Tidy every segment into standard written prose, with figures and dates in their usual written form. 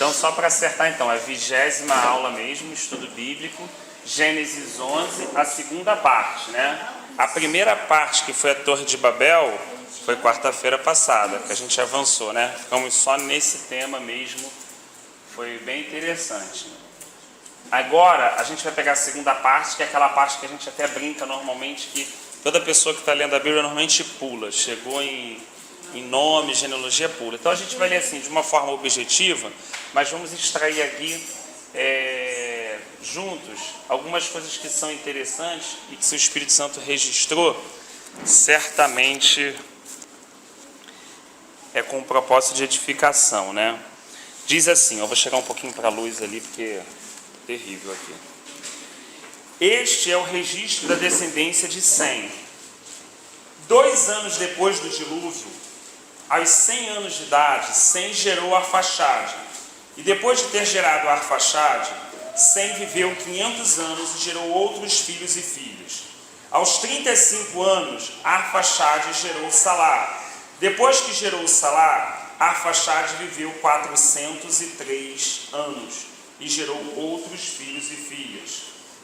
Então, só para acertar, então, a 20ª aula mesmo, estudo bíblico, Gênesis 11, a segunda parte, né? A primeira parte, que foi a Torre de Babel, foi quarta-feira passada, que a gente avançou, né? Ficamos só nesse tema mesmo, foi bem interessante. Agora, a gente vai pegar a segunda parte, que é aquela parte que a gente até brinca normalmente, que toda pessoa que está lendo a Bíblia normalmente pula, chegou em nome, genealogia, pula. Então a gente vai ler assim, de uma forma objetiva, mas vamos extrair aqui juntos algumas coisas que são interessantes e que se o Espírito Santo registrou, certamente é com um propósito de edificação, né? Diz assim, eu vou chegar um pouquinho para a luz ali, porque é terrível aqui. Este é o registro da descendência de Sem. 2 anos depois do dilúvio, aos 100 anos de idade, Sem gerou Arfaxade. E depois de ter gerado Arfaxade, Sem viveu 500 anos e gerou outros filhos e filhas. Aos 35 anos, Arfaxade gerou Salá. Depois que gerou Salá, Arfaxade viveu 403 anos e gerou outros filhos e filhas.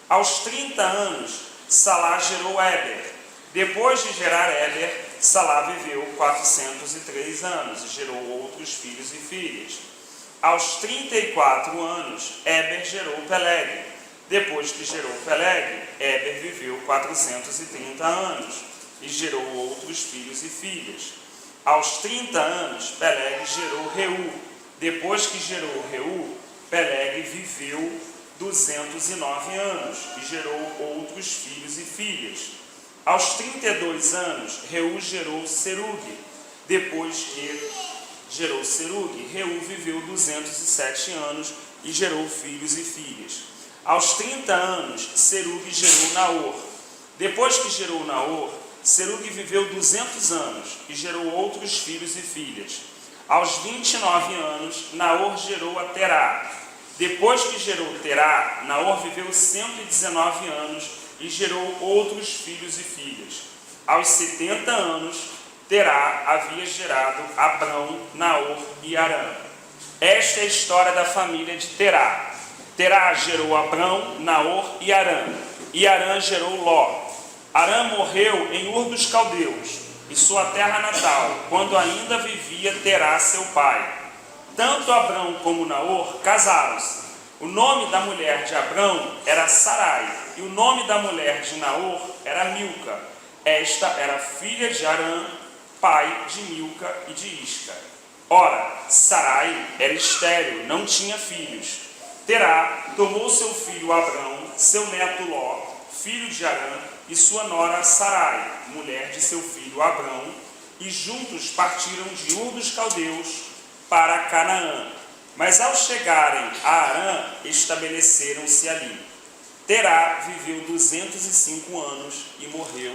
Aos 30 anos, Salá gerou Éber. Depois de gerar Éber, Salá viveu 403 anos e gerou outros filhos e filhas. Aos 34 anos, Éber gerou Peleg. Depois que gerou Peleg, Éber viveu 430 anos e gerou outros filhos e filhas. Aos 30 anos, Peleg gerou Reu. Depois que gerou Reu, Peleg viveu 209 anos e gerou outros filhos e filhas. Aos 32 anos, Reu gerou Serugue. Depois que gerou Serugue, Reu viveu 207 anos e gerou filhos e filhas. Aos 30 anos, Serugue gerou Naor. Depois que gerou Naor, Serugue viveu 200 anos e gerou outros filhos e filhas. Aos 29 anos, Naor gerou a Terá. Depois que gerou Terá, Naor viveu 119 anos e gerou outros filhos e filhas. Aos 70 anos, Terá havia gerado Abrão, Naor e Arã. Esta é a história da família de Terá. Terá gerou Abrão, Naor e Arã. E Arã gerou Ló. Arã morreu em Ur dos Caldeus, em sua terra natal, quando ainda vivia Terá, seu pai. Tanto Abrão como Naor casaram-se. O nome da mulher de Abrão era Sarai, e o nome da mulher de Naor era Milca. Esta era filha de Arã, pai de Milca e de Isca. Ora, Sarai era estéril, não tinha filhos. Terá tomou seu filho Abrão, seu neto Ló, filho de Arã, e sua nora Sarai, mulher de seu filho Abrão, e juntos partiram de Ur dos Caldeus para Canaã. Mas ao chegarem a Arã, estabeleceram-se ali. Terá viveu 205 anos e morreu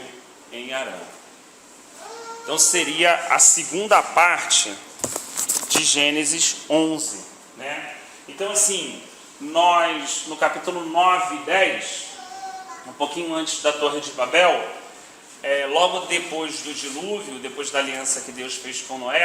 em Arã. Então seria a segunda parte de Gênesis 11, né? Então assim, nós no capítulo 9 e 10, um pouquinho antes da Torre de Babel, logo depois do dilúvio, depois da aliança que Deus fez com Noé,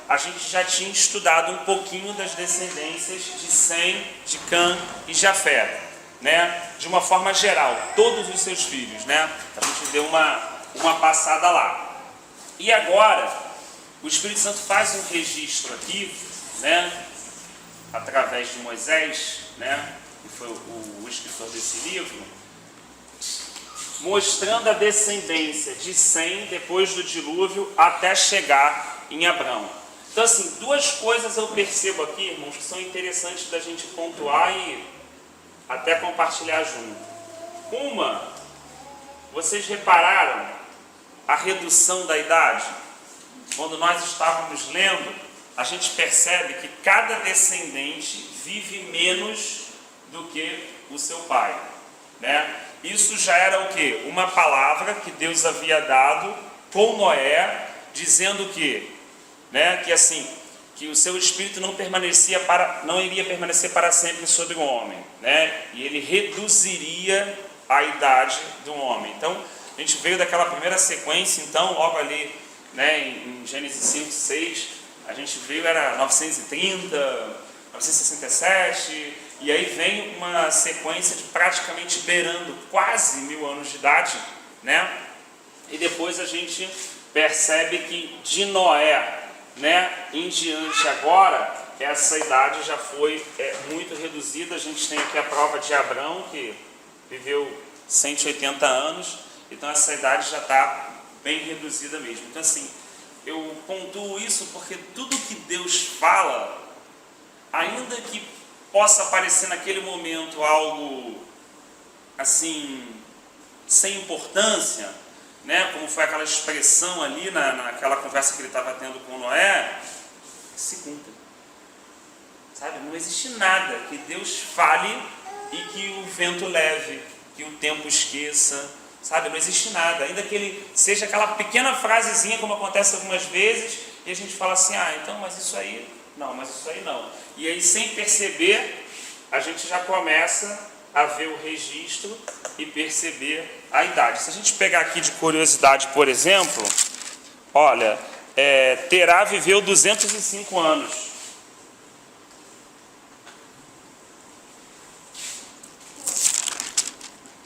a gente já tinha estudado um pouquinho das descendências de Sem, de Cã e Jafé, né? De uma forma geral, todos os seus filhos, né? A gente deu uma passada lá. E agora, o Espírito Santo faz um registro aqui, né? Através de Moisés, né? Que foi o escritor desse livro, mostrando a descendência de Sem depois do dilúvio até chegar em Abrão. Então assim, duas coisas eu percebo aqui, irmãos, que são interessantes da gente pontuar e até compartilhar junto. Uma, vocês repararam a redução da idade? Quando nós estávamos lendo, a gente percebe que cada descendente vive menos do que o seu pai, né? Isso já era o quê? Uma palavra que Deus havia dado com Noé, dizendo que, né, que assim, que o seu espírito não iria permanecer para sempre sobre o homem, né? E ele reduziria a idade do homem. Então, a gente veio daquela primeira sequência, então, logo ali, né, em Gênesis 5, 6, a gente veio, era 930, 967, e aí vem uma sequência de praticamente beirando quase 1000 anos de idade, né? E depois a gente percebe que de Noé, né, em diante agora, essa idade já foi muito reduzida. A gente tem aqui a prova de Abrão, que viveu 180 anos, então essa idade já está bem reduzida mesmo. Então assim, eu pontuo isso porque tudo que Deus fala, ainda que possa parecer naquele momento algo assim, sem importância, né, como foi aquela expressão ali naquela conversa que ele estava tendo com Noé, se cumpre. Sabe? Não existe nada que Deus fale e que o vento leve, que o tempo esqueça, sabe? Não existe nada, ainda que ele seja aquela pequena frasezinha, como acontece algumas vezes, e a gente fala assim, então, mas isso aí, não, mas isso aí não. E aí, sem perceber, a gente já começa a ver o registro e perceber a idade. Se a gente pegar aqui de curiosidade, por exemplo, olha, Terá viveu 205 anos.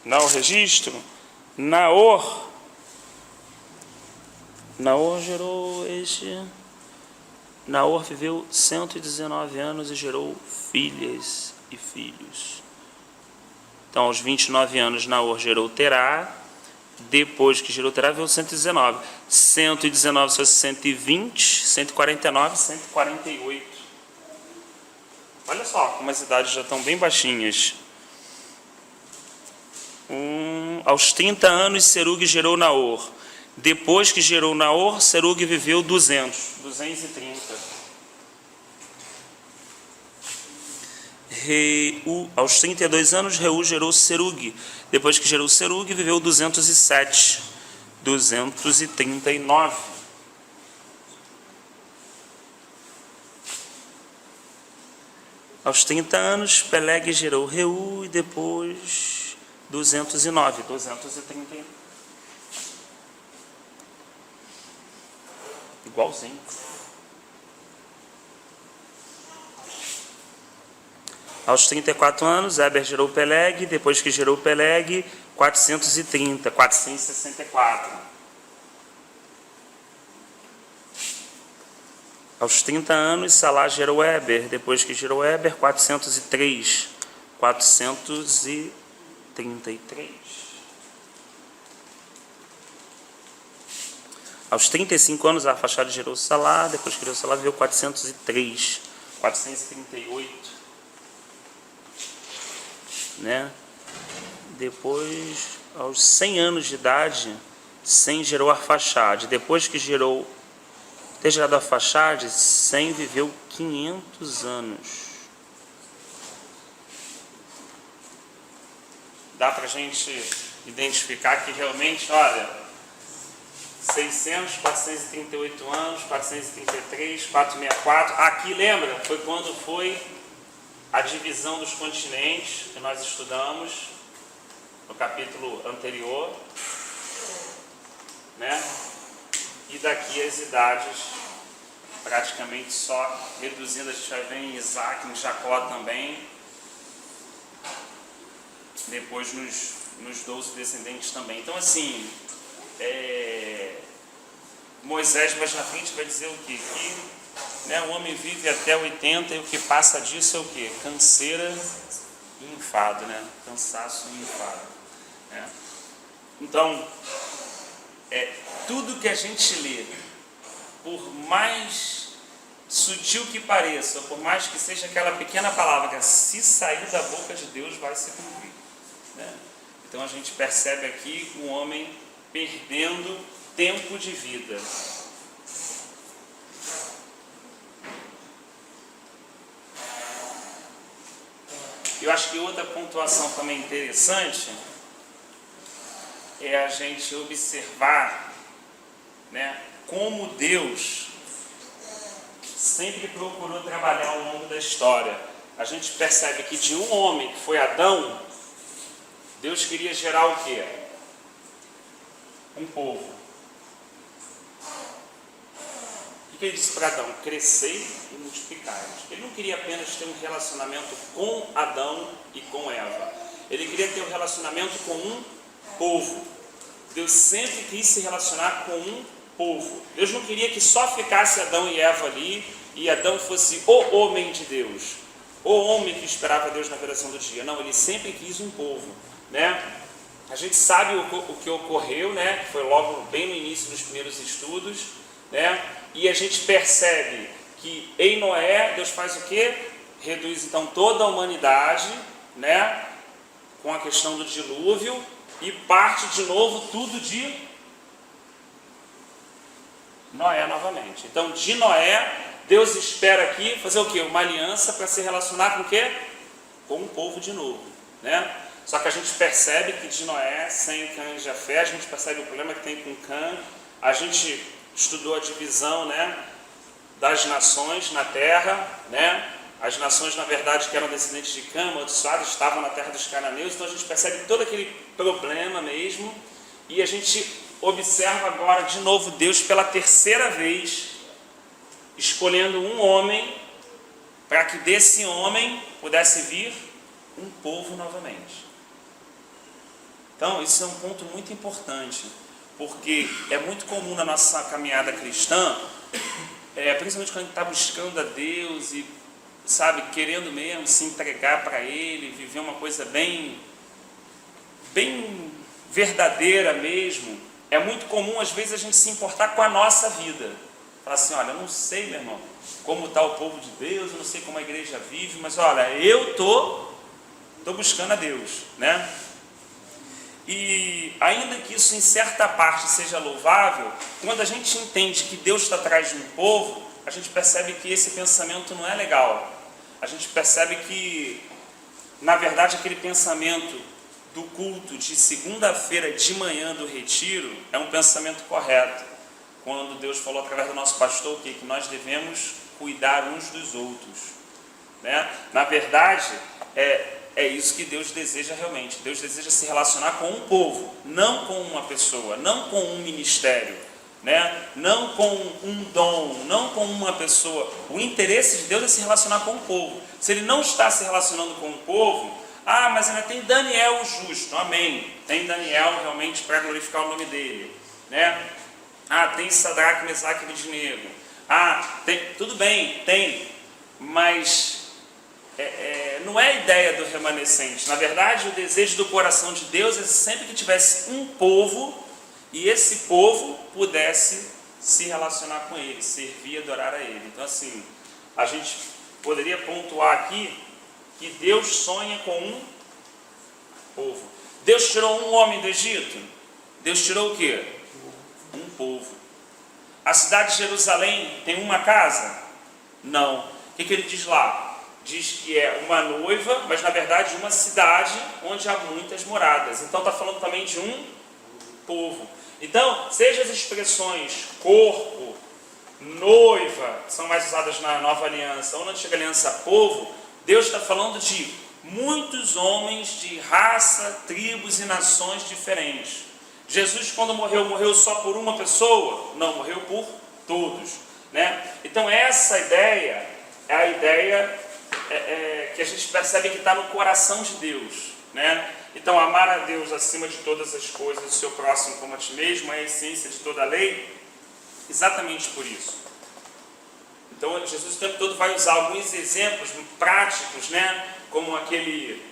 Não o registro? Naor gerou Naor viveu 119 anos e gerou filhas e filhos. Então, aos 29 anos, Naor gerou Terá. Depois que gerou Terá, veio 119. 119 foi 120, 149, 148. Olha só, como as idades já estão bem baixinhas. Aos 30 anos, Serug gerou Naor. Depois que gerou Naor, Serug viveu 230. Aos 32 anos, Reu gerou Serug. Depois que gerou Serug, viveu 207. 239. Aos 30 anos, Peleg gerou Reu e depois 209. 239. Igualzinho. Aos 34 anos, Eber gerou Peleg, depois que gerou Peleg, 464. Aos 30 anos, Salá gerou Eber, depois que gerou Eber, 403. 433. Aos 35 anos, Arfaxade gerou Salá, depois que gerou Salá, veio 403. 438. Né? Depois, aos 100 anos de idade, Sem gerou Arfaxade. Depois que gerou, ter gerado Arfaxade, Sem viveu 500 anos. Dá para a gente identificar que realmente, olha, 600, 438 anos, 433, 464. Aqui, lembra? Foi quando foi a divisão dos continentes que nós estudamos no capítulo anterior, né? E daqui as idades praticamente só reduzindo. A gente vai ver em Isaac, em Jacó também, depois nos 12 descendentes também. Então assim, Moisés mais na frente vai dizer o quê? Que, né, o homem vive até 80 e o que passa disso é o quê? Canseira e enfado, né? Cansaço e enfado, né? Então, tudo que a gente lê, por mais sutil que pareça, por mais que seja aquela pequena palavra, se sair da boca de Deus vai se cumprir, né? Então a gente percebe aqui o homem perdendo tempo de vida. Eu acho que outra pontuação também interessante é a gente observar, né, como Deus sempre procurou trabalhar ao longo da história. A gente percebe que de um homem, que foi Adão, Deus queria gerar o quê? Um povo. O que que ele disse para Adão? Crescei e multiplicai-vos. Ele não queria apenas ter um relacionamento com Adão e com Eva. Ele queria ter um relacionamento com um povo. Deus sempre quis se relacionar com um povo. Deus não queria que só ficasse Adão e Eva ali e Adão fosse o homem de Deus, o homem que esperava Deus na viração do dia. Não, ele sempre quis um povo, né? A gente sabe o que ocorreu, né? Que foi logo bem no início dos primeiros estudos, né? E a gente percebe que em Noé, Deus faz o quê? Reduz então toda a humanidade, né? Com a questão do dilúvio, e parte de novo tudo de Noé novamente. Então, de Noé, Deus espera aqui fazer o quê? Uma aliança para se relacionar com o quê? Com o povo de novo, né? Só que a gente percebe que de Noé, sem Cã e Jafé, a gente percebe o problema que tem com Cã. A gente estudou a divisão, né, das nações na terra, né? As nações, na verdade, que eram descendentes de Cã, amaldiçoadas, estavam na terra dos cananeus. Então a gente percebe todo aquele problema mesmo. E a gente observa agora, de novo, Deus pela terceira vez, escolhendo um homem, para que desse homem pudesse vir um povo novamente. Então, isso é um ponto muito importante, porque é muito comum na nossa caminhada cristã, principalmente quando a gente está buscando a Deus e, sabe, querendo mesmo se entregar para Ele, viver uma coisa bem verdadeira mesmo, é muito comum às vezes a gente se importar com a nossa vida. Falar assim, olha, eu não sei, meu irmão, como está o povo de Deus, eu não sei como a igreja vive, mas olha, eu estou buscando a Deus, né? E ainda que isso em certa parte seja louvável, quando a gente entende que Deus está atrás de um povo, a gente percebe que esse pensamento não é legal. A gente percebe que, na verdade, aquele pensamento do culto de segunda-feira de manhã do retiro é um pensamento correto. Quando Deus falou através do nosso pastor que nós devemos cuidar uns dos outros, né? Na verdade, é isso que Deus deseja realmente. Deus deseja se relacionar com um povo, não com uma pessoa, não com um ministério, né? Não com um dom, não com uma pessoa. O interesse de Deus é se relacionar com o povo. Se Ele não está se relacionando com o povo, mas ainda tem Daniel o justo, amém. Tem Daniel realmente para glorificar o nome dele, né? Tem Sadraque, Mesaque e Abednego. Tudo bem, tem, mas não é a ideia do remanescente. Na verdade, o desejo do coração de Deus é sempre que tivesse um povo e esse povo pudesse se relacionar com Ele, servir e adorar a Ele. Então, assim, a gente poderia pontuar aqui que Deus sonha com um povo. Deus tirou um homem do Egito. Deus tirou o quê? Um povo. A cidade de Jerusalém tem uma casa? Não. O que ele diz lá? Diz que é uma noiva, mas na verdade uma cidade onde há muitas moradas. Então está falando também de um povo. Então, seja as expressões corpo, noiva, que são mais usadas na Nova Aliança, ou na Antiga Aliança, povo, Deus está falando de muitos homens de raça, tribos e nações diferentes. Jesus, quando morreu só por uma pessoa? Não, morreu por todos, né? Então essa ideia é a ideia que a gente percebe que está no coração de Deus, né? Então amar a Deus acima de todas as coisas, o seu próximo como a ti mesmo, é a essência de toda a lei, exatamente por isso. Então Jesus o tempo todo vai usar alguns exemplos práticos, né? Como aquele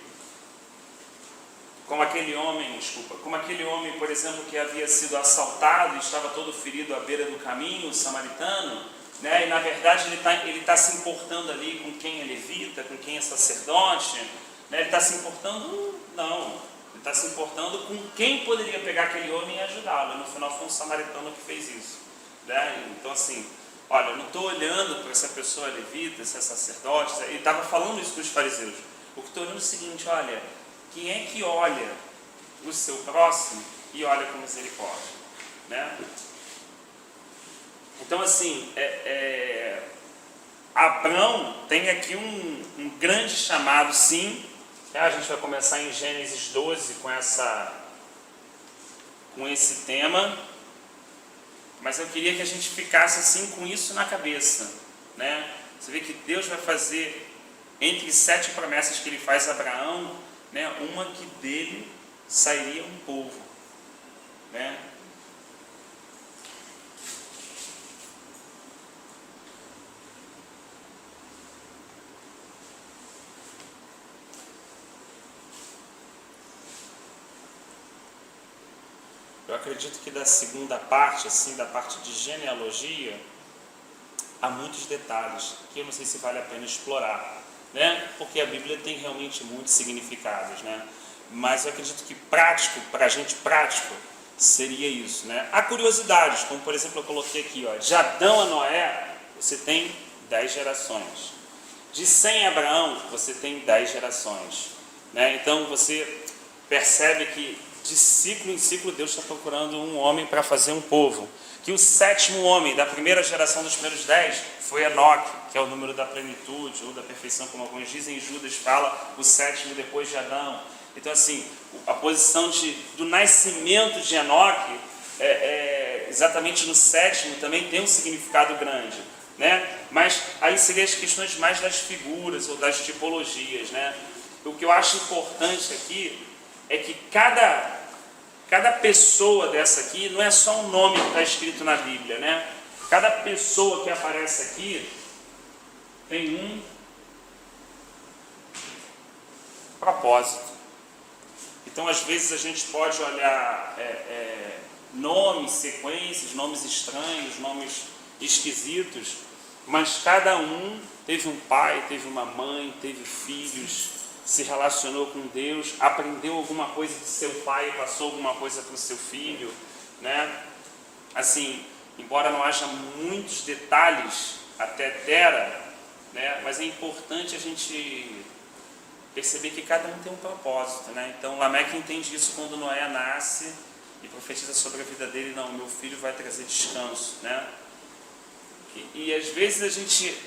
homem, por exemplo, que havia sido assaltado e estava todo ferido à beira do caminho, o samaritano, né? E na verdade ele está se importando ali com quem é levita, com quem é sacerdote, né? Ele está se importando? Não, ele está se importando com quem poderia pegar aquele homem e ajudá-lo. No final foi um samaritano que fez isso, né? Então assim, olha, eu não estou olhando para essa pessoa levita, se é sacerdote, ele estava falando isso para os fariseus. O que estou olhando é o seguinte, olha, quem é que olha o seu próximo e olha com misericórdia, né? Então assim, Abrão tem aqui um grande chamado, sim. A gente vai começar em Gênesis 12 com esse tema, mas eu queria que a gente ficasse assim com isso na cabeça, né? Você vê que Deus vai fazer, entre 7 promessas que ele faz a Abraão, né, uma que dele sairia um povo, né? Eu acredito que da segunda parte, assim, da parte de genealogia, há muitos detalhes que eu não sei se vale a pena explorar, né? Porque a Bíblia tem realmente muitos significados, né? Mas eu acredito que prático, para a gente prático, seria isso, né? Há curiosidades, como por exemplo eu coloquei aqui, ó, de Adão a Noé, você tem 10 gerações. De Sem a Abraão, você tem 10 gerações, né? Então você percebe que de ciclo em ciclo Deus está procurando um homem para fazer um povo. Que o 7º homem da primeira geração dos primeiros 10 foi Enoque, que é o número da plenitude ou da perfeição, como alguns dizem. Judas fala o 7º depois de Adão. Então assim, a posição do nascimento de Enoque, exatamente no 7º, também tem um significado grande, né? Mas aí seriam as questões mais das figuras ou das tipologias, né? O que eu acho importante aqui é que cada pessoa dessa aqui não é só um nome que está escrito na Bíblia, né? Cada pessoa que aparece aqui tem um propósito. Então, às vezes, a gente pode olhar nomes, sequências, nomes estranhos, nomes esquisitos, mas cada um teve um pai, teve uma mãe, teve filhos, se relacionou com Deus, aprendeu alguma coisa de seu pai e passou alguma coisa para o seu filho, né? Assim, embora não haja muitos detalhes até Tera, né? Mas é importante a gente perceber que cada um tem um propósito, né? Então Lameque entende isso quando Noé nasce e profetiza sobre a vida dele: não, meu filho vai trazer descanso, né? E às vezes a gente...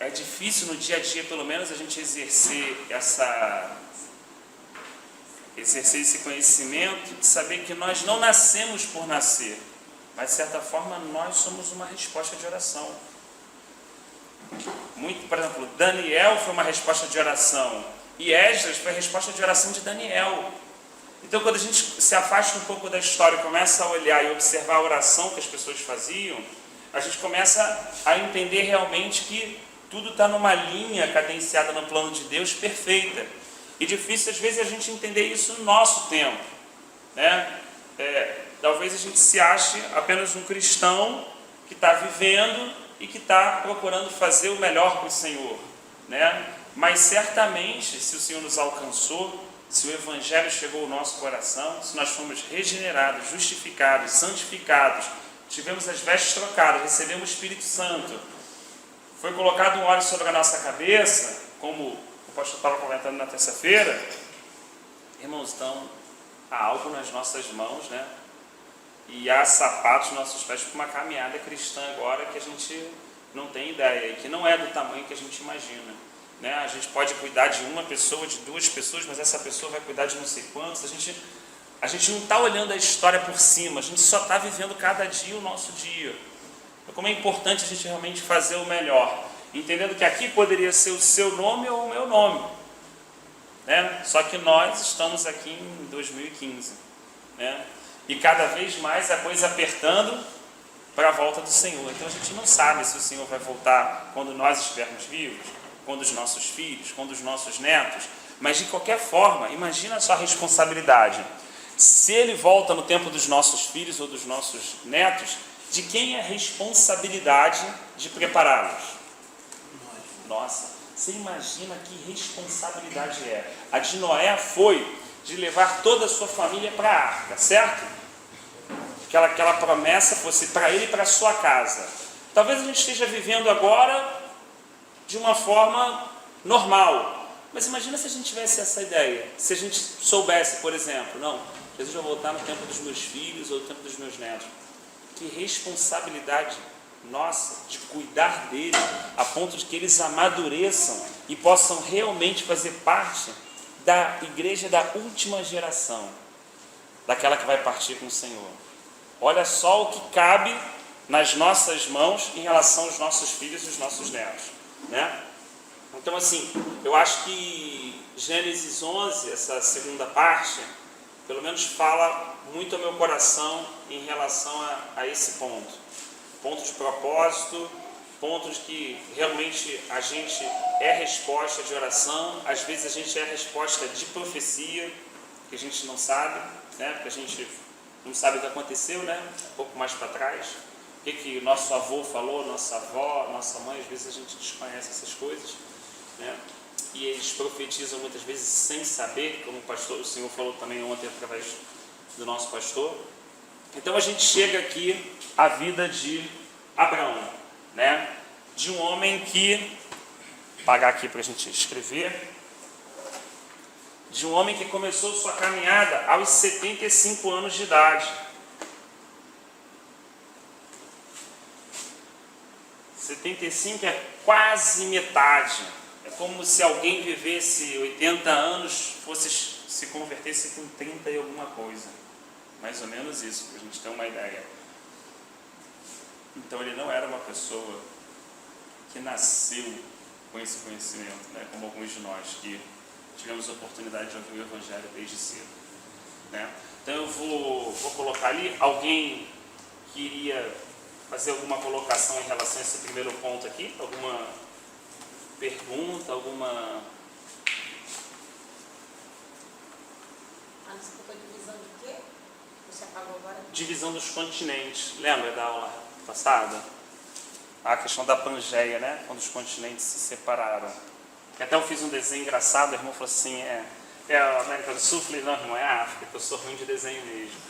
é difícil no dia a dia, pelo menos, a gente exercer esse conhecimento de saber que nós não nascemos por nascer, mas de certa forma nós somos uma resposta de oração. Por exemplo, Daniel foi uma resposta de oração e Esdras foi a resposta de oração de Daniel. Então, quando a gente se afasta um pouco da história e começa a olhar e observar a oração que as pessoas faziam, a gente começa a entender realmente que tudo está numa linha cadenciada no plano de Deus perfeita. E difícil às vezes a gente entender isso no nosso tempo, né? Talvez a gente se ache apenas um cristão que está vivendo e que está procurando fazer o melhor para o Senhor, né? Mas certamente, se o Senhor nos alcançou, se o Evangelho chegou ao nosso coração, se nós fomos regenerados, justificados, santificados, tivemos as vestes trocadas, recebemos o Espírito Santo, foi colocado um óleo sobre a nossa cabeça, como o pastor estava comentando na terça-feira, irmãos, então há algo nas nossas mãos, né? E há sapatos nos nossos pés para uma caminhada cristã agora que a gente não tem ideia, e que não é do tamanho que a gente imagina, né? A gente pode cuidar de uma pessoa, de 2 pessoas, mas essa pessoa vai cuidar de não sei quantos. A gente não está olhando a história por cima, a gente só está vivendo cada dia o nosso dia. Como é importante a gente realmente fazer o melhor, entendendo que aqui poderia ser o seu nome ou o meu nome, né? Só que nós estamos aqui em 2015, né? E cada vez mais a coisa apertando para a volta do Senhor. Então a gente não sabe se o Senhor vai voltar quando nós estivermos vivos, quando os nossos filhos, quando os nossos netos, mas de qualquer forma, imagina a sua responsabilidade. Se Ele volta no tempo dos nossos filhos ou dos nossos netos, de quem é a responsabilidade de prepará-los? Nossa, você imagina que responsabilidade é? A de Noé foi de levar toda a sua família para a arca, certo? Aquela promessa fosse para ele e para a sua casa. Talvez a gente esteja vivendo agora de uma forma normal, mas imagina se a gente tivesse essa ideia, se a gente soubesse, por exemplo, não, Jesus vai voltar no tempo dos meus filhos ou no tempo dos meus netos. Que responsabilidade nossa de cuidar deles a ponto de que eles amadureçam e possam realmente fazer parte da igreja da última geração, daquela que vai partir com o Senhor. olha só o que cabe nas nossas mãos em relação aos nossos filhos e os nossos netos, né? Então, assim, eu acho que Gênesis 11, essa segunda parte, pelo menos fala muito ao meu coração em relação a esse ponto. Ponto de propósito, ponto de que realmente a gente é resposta de oração, às vezes a gente é resposta de profecia, que a gente não sabe, né? Porque a gente não sabe o que aconteceu, né? Um pouco mais para trás. O que nosso avô falou, nossa avó, nossa mãe, às vezes a gente desconhece essas coisas, né? E eles profetizam muitas vezes sem saber, como o Senhor falou também ontem através do nosso pastor. Então a gente chega aqui à vida de Abraão, né? De um homem que, vou pagar aqui para a gente escrever, de um homem que começou sua caminhada aos 75 anos de idade. 75 é quase metade. É como se alguém vivesse 80 anos, se convertesse com 30 e alguma coisa. Mais ou menos isso, para a gente ter uma ideia. Então ele não era uma pessoa que nasceu com esse conhecimento, né? Como alguns de nós que tivemos a oportunidade de ouvir o Evangelho desde cedo, né? Então eu vou colocar ali. Alguém queria fazer alguma colocação em relação a esse primeiro ponto aqui? Alguma pergunta, alguma... Você falou divisão de quê? Você apagou agora? Divisão dos continentes. Lembra da aula passada? A questão da Pangeia, né? Quando os continentes se separaram. Que até eu fiz um desenho engraçado, o irmão falou assim, é a América do Sul? Eu falei, não, irmão, é a África, que eu sou ruim de desenho mesmo.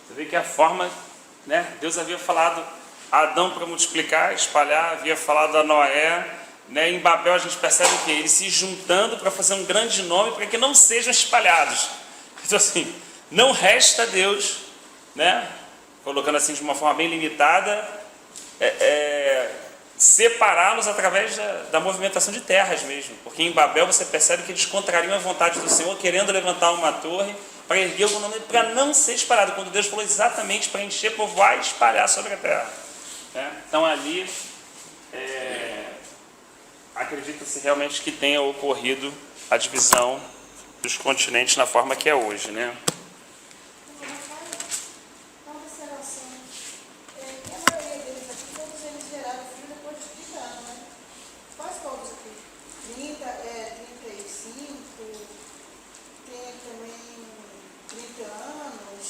Você vê que a forma, né? Deus havia falado a Adão para multiplicar, espalhar, havia falado a Noé, né? Em Babel a gente percebe que eles se juntando para fazer um grande nome para que não sejam espalhados. Então assim, não resta a Deus, né? Colocando assim de uma forma bem limitada, separá-los através da movimentação de terras mesmo, porque em Babel você percebe que eles contrariam a vontade do Senhor, querendo levantar uma torre para erguer algum nome, para não ser espalhado, quando Deus falou exatamente para encher, povoar e espalhar sobre a terra, né? Então ali acredita-se realmente que tenha ocorrido a divisão dos continentes na forma que é hoje, né? Uma observação. A maioria deles aqui, todos eles geraram filho depois de 30 anos, né? Quase todos aqui. 35, tem também 30 anos,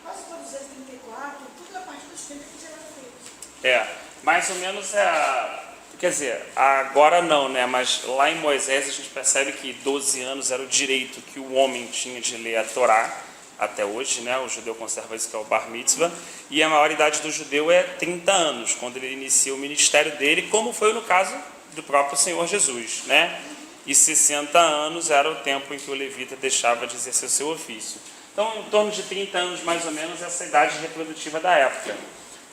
quase todos eles 34, tudo a partir dos 30 que geraram filhos. Mais ou menos quer dizer, agora não, né? Mas lá em Moisés a gente percebe que 12 anos era o direito que o homem tinha de ler a Torá, até hoje, né? O judeu conserva isso, que é o Bar Mitzvah, e a maioridade do judeu é 30 anos, quando ele inicia o ministério dele, como foi no caso do próprio Senhor Jesus, né? E 60 anos era o tempo em que o levita deixava de exercer o seu ofício. Então, em torno de 30 anos, mais ou menos, essa idade reprodutiva da época.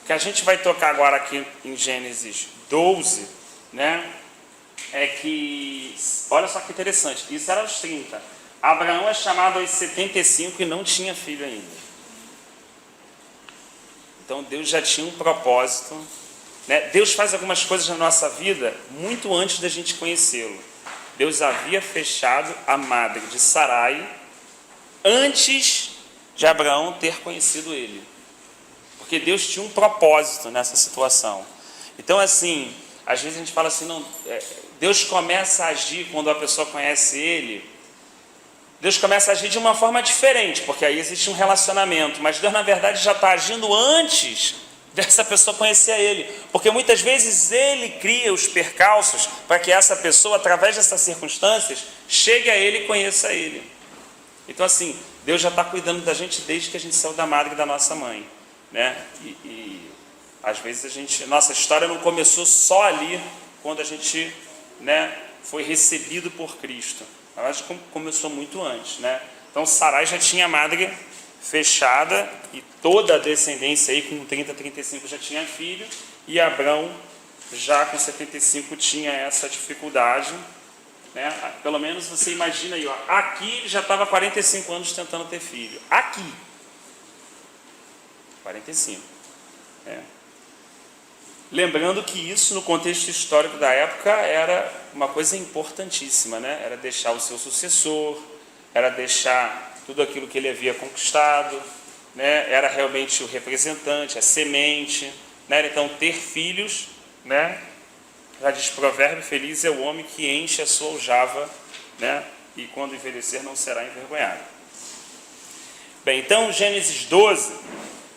O que a gente vai tocar agora aqui em Gênesis 12, né, é que, olha só que interessante, isso era aos 30. Abraão é chamado aos 75 e não tinha filho ainda. Então Deus já tinha um propósito, né? Deus faz algumas coisas na nossa vida muito antes da gente conhecê-lo. Deus havia fechado a madre de Sarai antes de Abraão ter conhecido ele. Porque Deus tinha um propósito nessa situação. Então, assim, às vezes a gente fala assim, não, Deus começa a agir quando a pessoa conhece ele. Deus começa a agir de uma forma diferente, porque aí existe um relacionamento. Mas Deus, na verdade, já está agindo antes dessa pessoa conhecer a ele. Porque muitas vezes ele cria os percalços para que essa pessoa, através dessas circunstâncias, chegue a ele e conheça ele. Então, assim, Deus já está cuidando da gente desde que a gente saiu da madre da nossa mãe, né? E às vezes nossa história não começou só ali, quando a gente, né, foi recebido por Cristo. Ela começou muito antes, né? Então Sarai já tinha madre fechada, e toda a descendência aí com 30, 35 já tinha filho, e Abrão já com 75 tinha essa dificuldade, né? Pelo menos você imagina aí, ó, aqui ele já estava 45 anos tentando ter filho, aqui 45, né? Lembrando que isso, no contexto histórico da época, era uma coisa importantíssima, né? Era deixar o seu sucessor, era deixar tudo aquilo que ele havia conquistado, né? Era realmente o representante, a semente, né? Então, ter filhos, né? Já diz provérbio, feliz é o homem que enche a sua aljava, né? E quando envelhecer não será envergonhado. Bem, então, Gênesis 12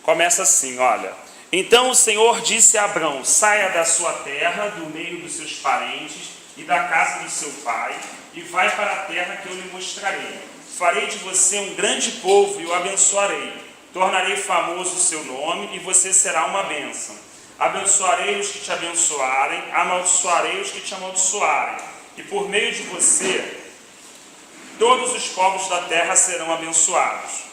começa assim, olha... Então o Senhor disse a Abrão, saia da sua terra, do meio dos seus parentes e da casa do seu pai, e vai para a terra que eu lhe mostrarei. Farei de você um grande povo e o abençoarei. Tornarei famoso o seu nome e você será uma bênção. Abençoarei os que te abençoarem, amaldiçoarei os que te amaldiçoarem. E por meio de você, todos os povos da terra serão abençoados.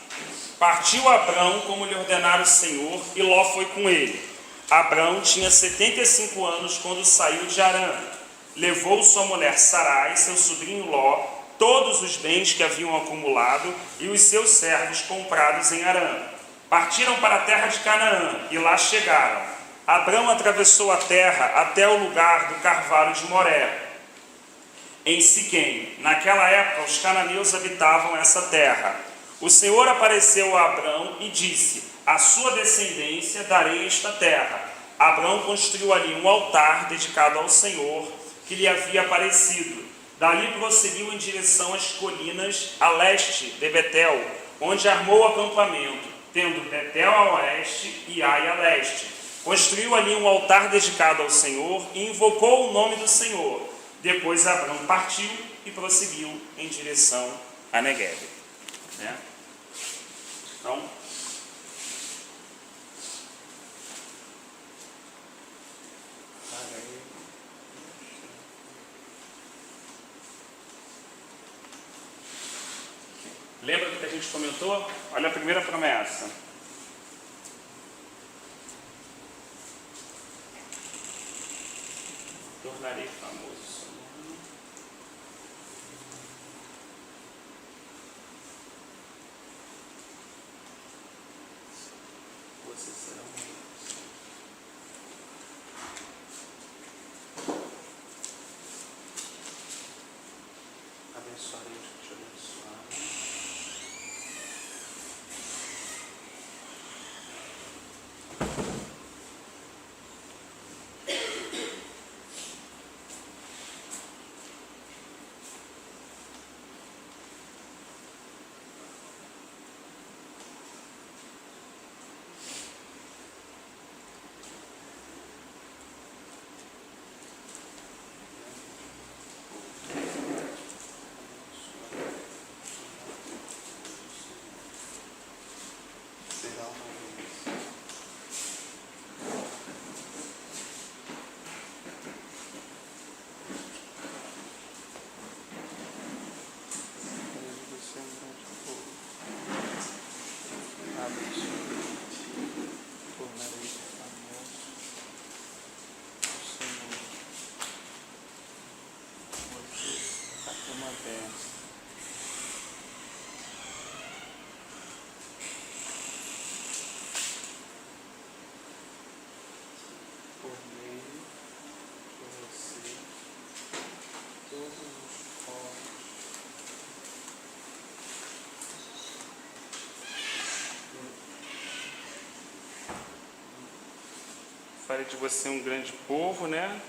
Partiu Abrão como lhe ordenara o Senhor, e Ló foi com ele. Abrão tinha 75 anos quando saiu de Harã. Levou sua mulher Sarai, seu sobrinho Ló, todos os bens que haviam acumulado e os seus servos comprados em Harã. Partiram para a terra de Canaã e lá chegaram. Abrão atravessou a terra até o lugar do carvalho de Moré, em Siquém. Naquela época os cananeus habitavam essa terra. O Senhor apareceu a Abrão e disse, à sua descendência darei esta terra. Abrão construiu ali um altar dedicado ao Senhor, que lhe havia aparecido. Dali prosseguiu em direção às colinas, a leste de Betel, onde armou o acampamento, tendo Betel a oeste e Ai a leste. Construiu ali um altar dedicado ao Senhor e invocou o nome do Senhor. Depois Abrão partiu e prosseguiu em direção a Negueb. Né? Então, lembra do que a gente comentou? Olha a primeira promessa. Tornarei famoso seu nome. Você será uma bênção. Abençoarei os que te abençoarem. Será uma bênção. Você é um grande povo. Abençoarei, tornarei famoso o Senhor. Você está com uma bênção. Por meio de você, todos os povos farei de você um grande povo, né?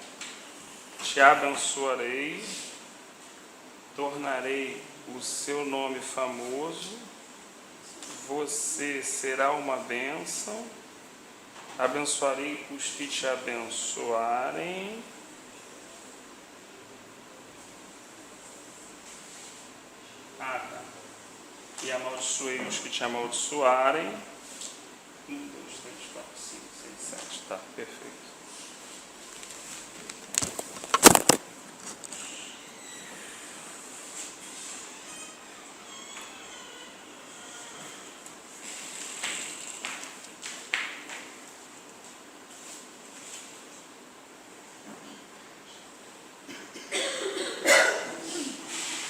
Te abençoarei, tornarei o seu nome famoso, você será uma bênção, abençoarei os que te abençoarem, e amaldiçoei os que te amaldiçoarem. 1, 2, 3, 4, 5, 6, 7. Tá, perfeito.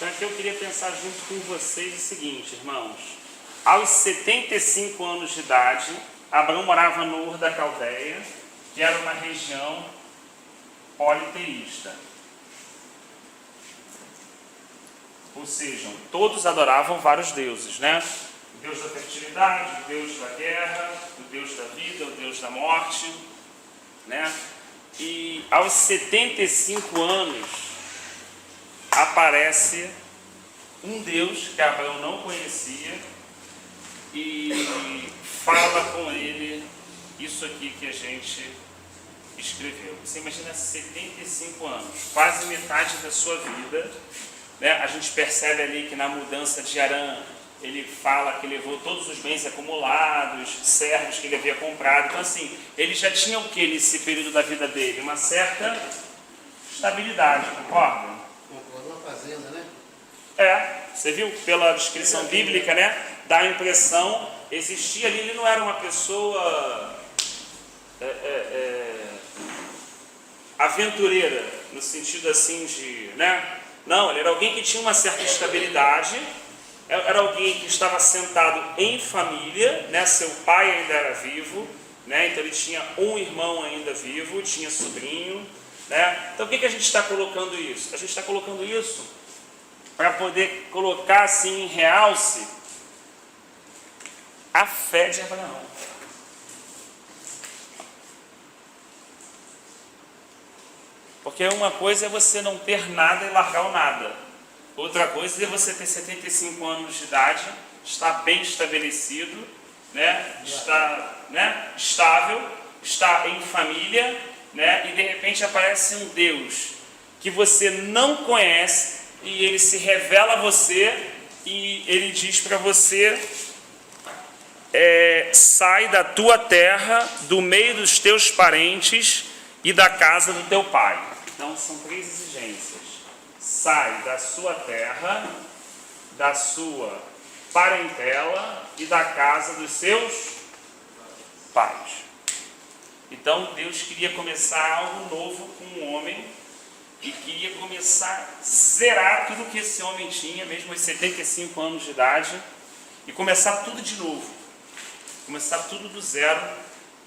Então aqui eu queria pensar junto com vocês o seguinte, irmãos. Aos 75 anos de idade, Abraão morava no Ur da Caldeia, que era uma região politeísta. Ou seja, todos adoravam vários deuses, né? O Deus da fertilidade, o Deus da guerra, o Deus da vida, o Deus da morte, né? E aos 75 anos aparece um Deus que Abraão não conhecia e fala com ele isso aqui que a gente escreveu. Você imagina 75 anos, quase metade da sua vida, né? A gente percebe ali que na mudança de Harã, ele fala que levou todos os bens acumulados, servos que ele havia comprado. Então assim, ele já tinha o que nesse período da vida dele? Uma certa estabilidade, concorda? Concordo, uma fazenda, né? Você viu pela descrição bíblica, né? Dá a impressão, existia ali, ele não era uma pessoa aventureira, no sentido assim de, né? Não, ele era alguém que tinha uma certa estabilidade, era alguém que estava sentado em família, né? Seu pai ainda era vivo, né? Então ele tinha um irmão ainda vivo, tinha sobrinho, né? Então por que a gente está colocando isso? A gente está colocando isso para poder colocar assim em realce a fé de Abraão. Porque uma coisa é você não ter nada e largar o nada. Outra coisa é você ter 75 anos de idade, estar bem estabelecido, né? Estar, né? Estável, estar em família, né? E de repente aparece um Deus que você não conhece e ele se revela a você e ele diz para você: sai da tua terra, do meio dos teus parentes e da casa do teu pai. Então são três exigências: sai da sua terra, da sua parentela e da casa dos seus pais. Então Deus queria começar algo novo com um homem e queria começar a zerar tudo que esse homem tinha, mesmo aos 75 anos de idade, e começar tudo de novo, começar tudo do zero,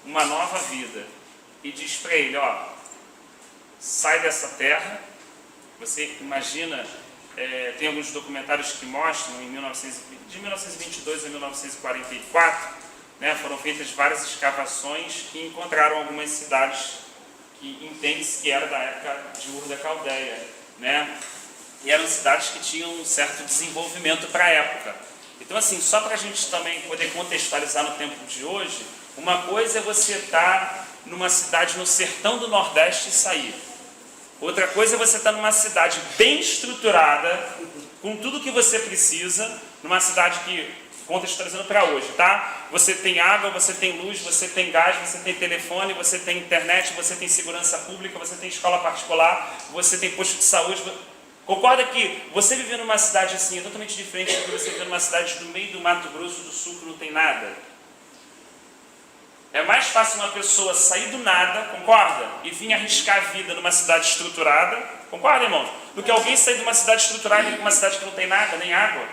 uma nova vida. E diz para ele: sai dessa terra. Você imagina, tem alguns documentários que mostram, de 1922 a 1944, né, foram feitas várias escavações que encontraram algumas cidades que entende-se que era da época de Ur da Caldeia, né? E eram cidades que tinham um certo desenvolvimento para a época. Então assim, só para a gente também poder contextualizar no tempo de hoje, uma coisa é você estar numa cidade no sertão do Nordeste e sair. Outra coisa é você estar numa cidade bem estruturada, com tudo que você precisa, numa cidade que, contextualizando para hoje, tá? Você tem água, você tem luz, você tem gás, você tem telefone, você tem internet, você tem segurança pública, você tem escola particular, você tem posto de saúde. Concorda que você viver numa cidade assim é totalmente diferente do que você viver numa cidade do meio do Mato Grosso do Sul que não tem nada? É mais fácil uma pessoa sair do nada, concorda? E vir arriscar a vida numa cidade estruturada, concorda, irmãos? Do que alguém sair de uma cidade estruturada e ir para uma cidade que não tem nada, nem água.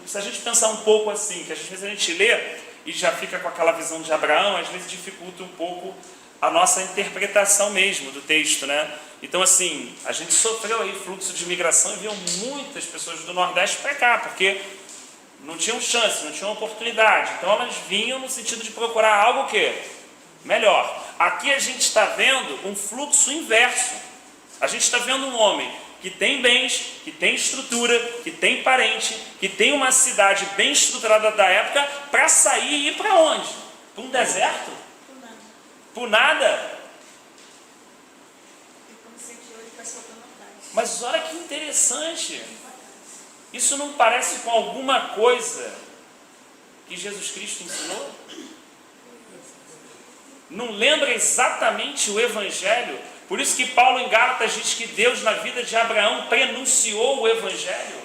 Se a gente pensar um pouco assim, que às vezes a gente lê e já fica com aquela visão de Abraão, às vezes dificulta um pouco a nossa interpretação mesmo do texto, né? Então assim, a gente sofreu aí fluxo de imigração e viu muitas pessoas do Nordeste para cá, porque não tinham chance, não tinham oportunidade. Então elas vinham no sentido de procurar algo o quê? Melhor. Aqui a gente está vendo um fluxo inverso. A gente está vendo um homem que tem bens, que tem estrutura, que tem parente, que tem uma cidade bem estruturada da época, para sair e ir para onde? Para um deserto? Por nada. Por nada? E como você que hoje vai soltando atrás. Mas olha que interessante. Isso não parece com alguma coisa que Jesus Cristo ensinou? Não lembra exatamente o Evangelho? Por isso que Paulo em Gálatas diz que Deus na vida de Abraão prenunciou o Evangelho.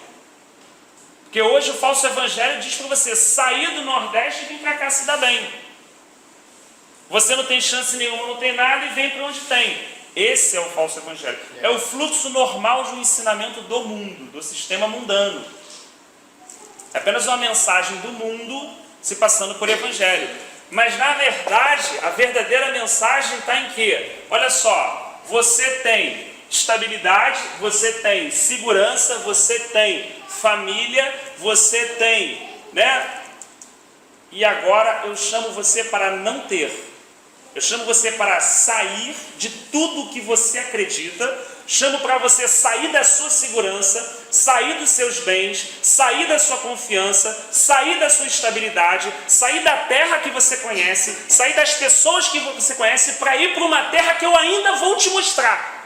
Porque hoje o falso Evangelho diz para você sair do Nordeste e vir para cá se dar bem. Você não tem chance nenhuma, não tem nada e vem para onde tem. Esse é o falso evangelho. É o fluxo normal de um ensinamento do mundo, do sistema mundano. É apenas uma mensagem do mundo se passando por evangelho. Mas na verdade, a verdadeira mensagem está em quê? Olha só, você tem estabilidade, você tem segurança, você tem família, você tem, né? E agora eu chamo você para não ter. Eu chamo você para sair de tudo que você acredita, chamo para você sair da sua segurança, sair dos seus bens, sair da sua confiança, sair da sua estabilidade, sair da terra que você conhece, sair das pessoas que você conhece para ir para uma terra que eu ainda vou te mostrar.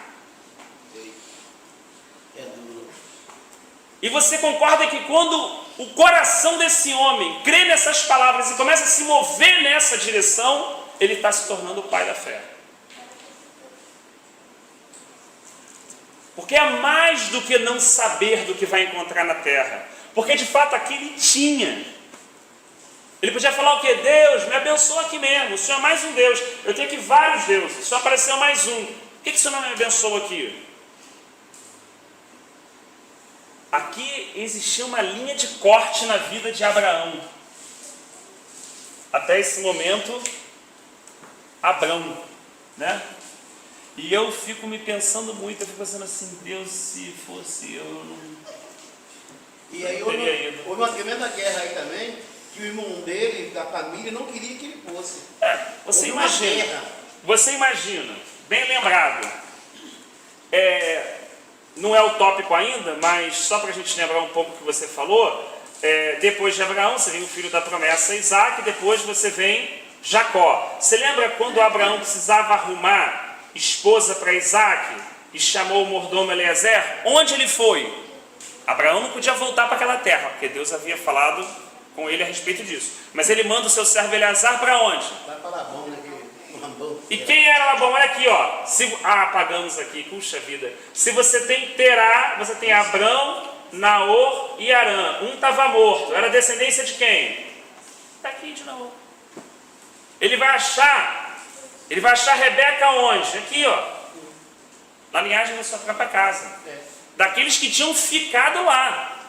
E você concorda que quando o coração desse homem crê nessas palavras e começa a se mover nessa direção, ele está se tornando o pai da fé. Porque é mais do que não saber do que vai encontrar na terra. Porque de fato aqui ele tinha. Ele podia falar o quê? Deus, me abençoa aqui mesmo. O Senhor é mais um Deus. Eu tenho aqui vários deuses. O Senhor apareceu mais um. Por que o Senhor não me abençoa aqui? Aqui existia uma linha de corte na vida de Abraão. Até esse momento, Abrão, né? E eu fico me pensando muito, eu fico pensando assim, Deus, se fosse eu, não. E aí houve uma tremenda guerra aí também, que o irmão dele, da família, não queria que ele fosse. Você imagina, bem lembrado, não é o tópico ainda, mas só para a gente lembrar um pouco o que você falou, depois de Abraão, você vem o filho da promessa, Isaac, depois você vem Jacó. Você lembra quando Abraão precisava arrumar esposa para Isaac e chamou o mordomo Eliezer? Onde ele foi? Abraão não podia voltar para aquela terra, porque Deus havia falado com ele a respeito disso. Mas ele manda o seu servo Eleazar para onde? Vai para Labão, né? E quem era Labão? Olha aqui, ó. Apagamos aqui, puxa vida. Se você tem Terá, você tem Abrão, Naor e Arã. Um estava morto. Era descendência de quem? Daqui de Naor. Ele vai achar Rebeca onde? Aqui, ó. Na linhagem da sua própria casa. Daqueles que tinham ficado lá.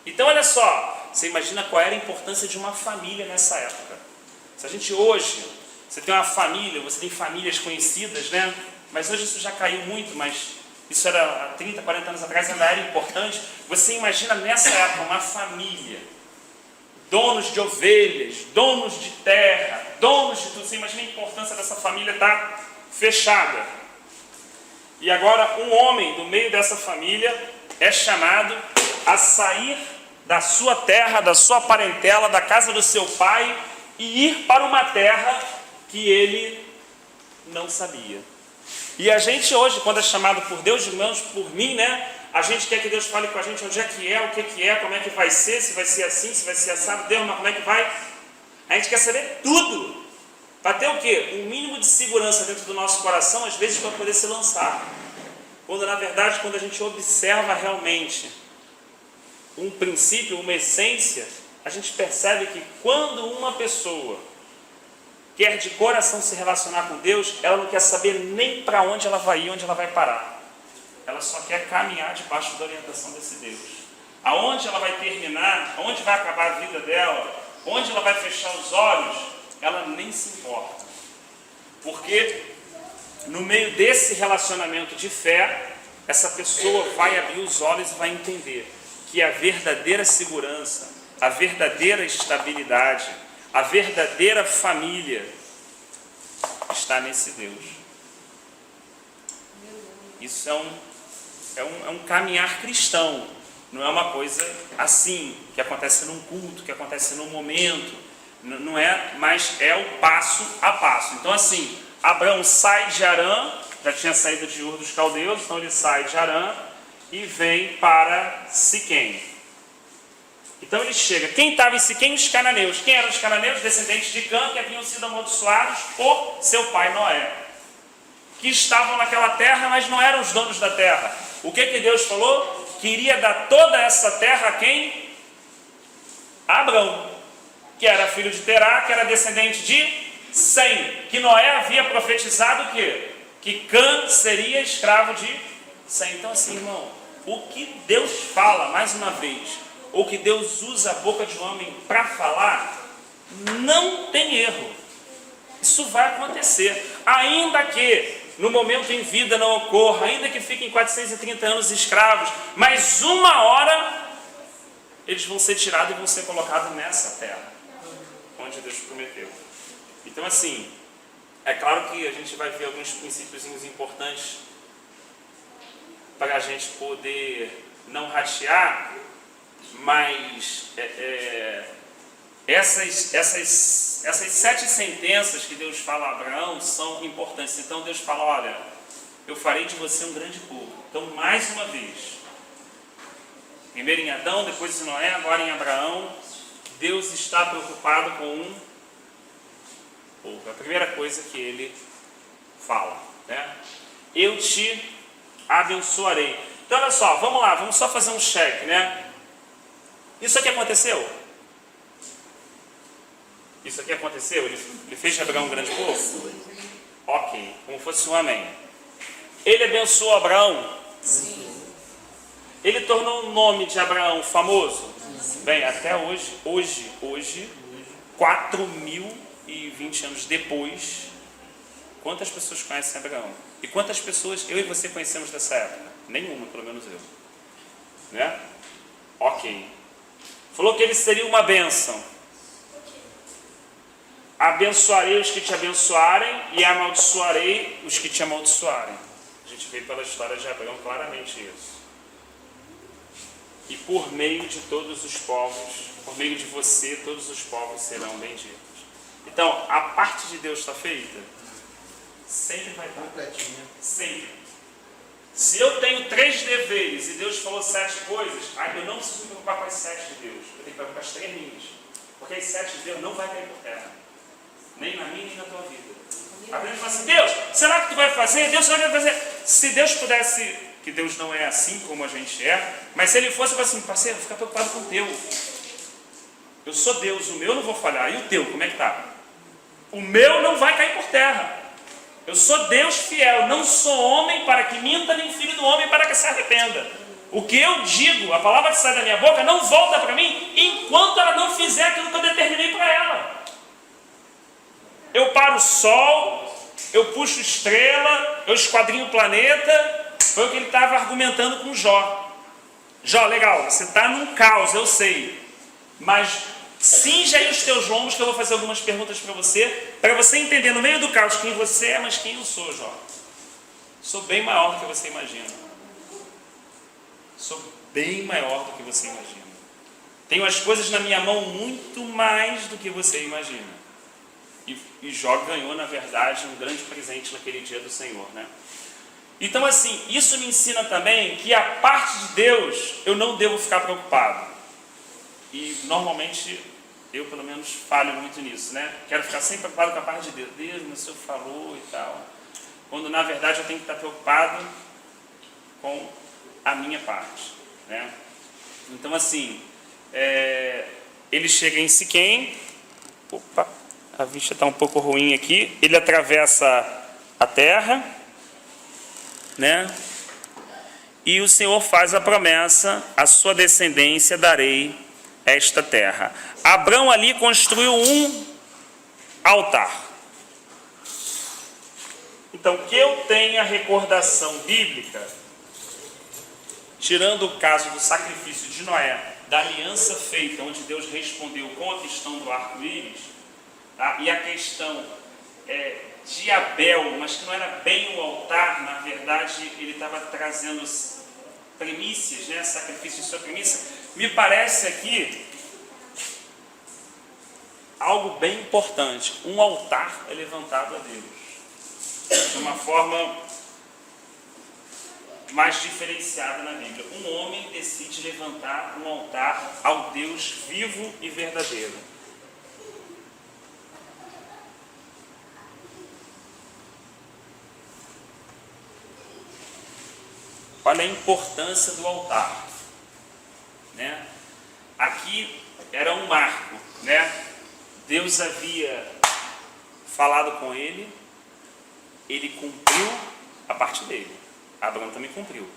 Então, olha só. Você imagina qual era a importância de uma família nessa época. Se a gente hoje, você tem uma família, você tem famílias conhecidas, né? Mas hoje isso já caiu muito, mas isso era há 30, 40 anos atrás, ainda era importante. Você imagina nessa época uma família, donos de ovelhas, donos de terra, donos de tudo. Você imagina a importância dessa família estar fechada. E agora um homem do meio dessa família é chamado a sair da sua terra, da sua parentela, da casa do seu pai e ir para uma terra que ele não sabia. E a gente hoje, quando é chamado por Deus, irmãos, por mim, né? A gente quer que Deus fale com a gente onde é que é, o que é, como é que vai ser, se vai ser assim, se vai ser assado, Deus, mas como é que vai? A gente quer saber tudo. Para ter o quê? Um mínimo de segurança dentro do nosso coração, às vezes para poder se lançar. Quando na verdade, quando a gente observa realmente um princípio, uma essência, a gente percebe que quando uma pessoa quer de coração se relacionar com Deus, ela não quer saber nem para onde ela vai ir, onde ela vai parar. Ela só quer caminhar debaixo da orientação desse Deus. Aonde ela vai terminar, aonde vai acabar a vida dela, onde ela vai fechar os olhos, ela nem se importa. Porque no meio desse relacionamento de fé, essa pessoa vai abrir os olhos e vai entender que a verdadeira segurança, a verdadeira estabilidade, a verdadeira família está nesse Deus. Isso é um caminhar cristão. Não é uma coisa assim, que acontece num culto, que acontece num momento. Não é, mas é o passo a passo. Então assim, Abraão sai de Harã, já tinha saído de Ur dos Caldeus, então ele sai de Harã e vem para Siquém. Então ele chega. Quem estava em Siquém? Os cananeus. Quem eram os cananeus? Descendentes de Cã, que haviam sido amaldiçoados por seu pai Noé. Que estavam naquela terra, mas não eram os donos da terra. O que Deus falou? Queria dar toda essa terra a quem? A Abrão, que era filho de Terá, que era descendente de Sem, que Noé havia profetizado o quê? que Cã seria escravo de Sem. Então assim, irmão, o que Deus fala, mais uma vez, ou que Deus usa a boca de um homem para falar, não tem erro. Isso vai acontecer, ainda que no momento em vida não ocorra, ainda que fiquem 430 anos escravos, mas uma hora eles vão ser tirados e vão ser colocados nessa terra, onde Deus prometeu. Então assim, é claro que a gente vai ver alguns princípios importantes para a gente poder não ratear, mas essas 7 sentenças que Deus fala a Abraão são importantes. Então Deus fala, olha, eu farei de você um grande povo. Então mais uma vez, primeiro em Adão, depois em Noé, agora em Abraão, Deus está preocupado com um povo. A primeira coisa que ele fala, né? Eu te abençoarei. Então olha só, vamos lá, vamos só fazer um check, né? Isso aqui aconteceu? Isso aqui aconteceu? Ele fez de Abraão um grande povo? Ok, como fosse um amém. Ele abençoou Abraão? Sim. Ele tornou o nome de Abraão famoso? Bem, até hoje, 4.020 anos depois, quantas pessoas conhecem Abraão? E quantas pessoas eu e você conhecemos dessa época? Nenhuma, pelo menos eu. Né? Ok. Falou que ele seria uma bênção. Abençoarei os que te abençoarem e amaldiçoarei os que te amaldiçoarem. A gente vê pela história de Abraão claramente isso. E por meio de todos os povos, por meio de você, todos os povos serão benditos. Então, a parte de Deus está feita? Sempre vai estar Completinha. Sempre. Se eu tenho 3 deveres e Deus falou 7 coisas, eu não preciso me preocupar com as 7 de Deus. Eu tenho que preocupar com as 3 minhas. Porque as 7 de Deus não vai cair por terra. Nem na minha, nem na tua vida. A gente fala assim, Deus, será que tu vai fazer? Deus, será que vai fazer? Se Deus pudesse, que Deus não é assim como a gente é, mas se Ele fosse, eu falo assim, parceiro, fica preocupado com o teu. Eu sou Deus, o meu não vou falhar. E o teu, como é que está? O meu não vai cair por terra. Eu sou Deus fiel, não sou homem para que minta, nem filho do homem para que se arrependa. O que eu digo, a palavra que sai da minha boca, não volta para mim enquanto ela não fizer aquilo que eu determinei para ela. Eu paro o sol, eu puxo estrela, eu esquadrinho o planeta. Foi o que ele estava argumentando com Jó. Jó, legal, você está num caos, eu sei, mas cinja aí os teus lombos que eu vou fazer algumas perguntas para você entender no meio do caos quem você é, mas quem eu sou, Jó. Sou bem maior do que você imagina. Sou bem maior do que você imagina. Tenho as coisas na minha mão muito mais do que você imagina. E Jó ganhou, na verdade, um grande presente naquele dia do Senhor, né? Então, assim, isso me ensina também que a parte de Deus eu não devo ficar preocupado. E normalmente eu, pelo menos, falho muito nisso, né? Quero ficar sempre preocupado com a parte de Deus. Deus, mas o Senhor falou e tal. Quando, na verdade, eu tenho que estar preocupado com a minha parte, né? Então, assim, ele chega em Siquém. Opa, a vista está um pouco ruim aqui. Ele atravessa a terra, né? E o Senhor faz a promessa: a sua descendência darei esta terra. Abrão ali construiu um altar. Então, que eu tenha recordação bíblica, tirando o caso do sacrifício de Noé, da aliança feita, onde Deus respondeu com a questão do arco-íris, tá? E a questão de Abel, mas que não era bem o altar, na verdade ele estava trazendo primícias, né? Sacrifício de sua primícia. Me parece aqui algo bem importante. Um altar é levantado a Deus de uma forma mais diferenciada na Bíblia. Um homem decide levantar um altar ao Deus vivo e verdadeiro. Olha a importância do altar, né? Aqui era um marco, né? Deus havia falado com ele, ele cumpriu a parte dele. Abraão também cumpriu,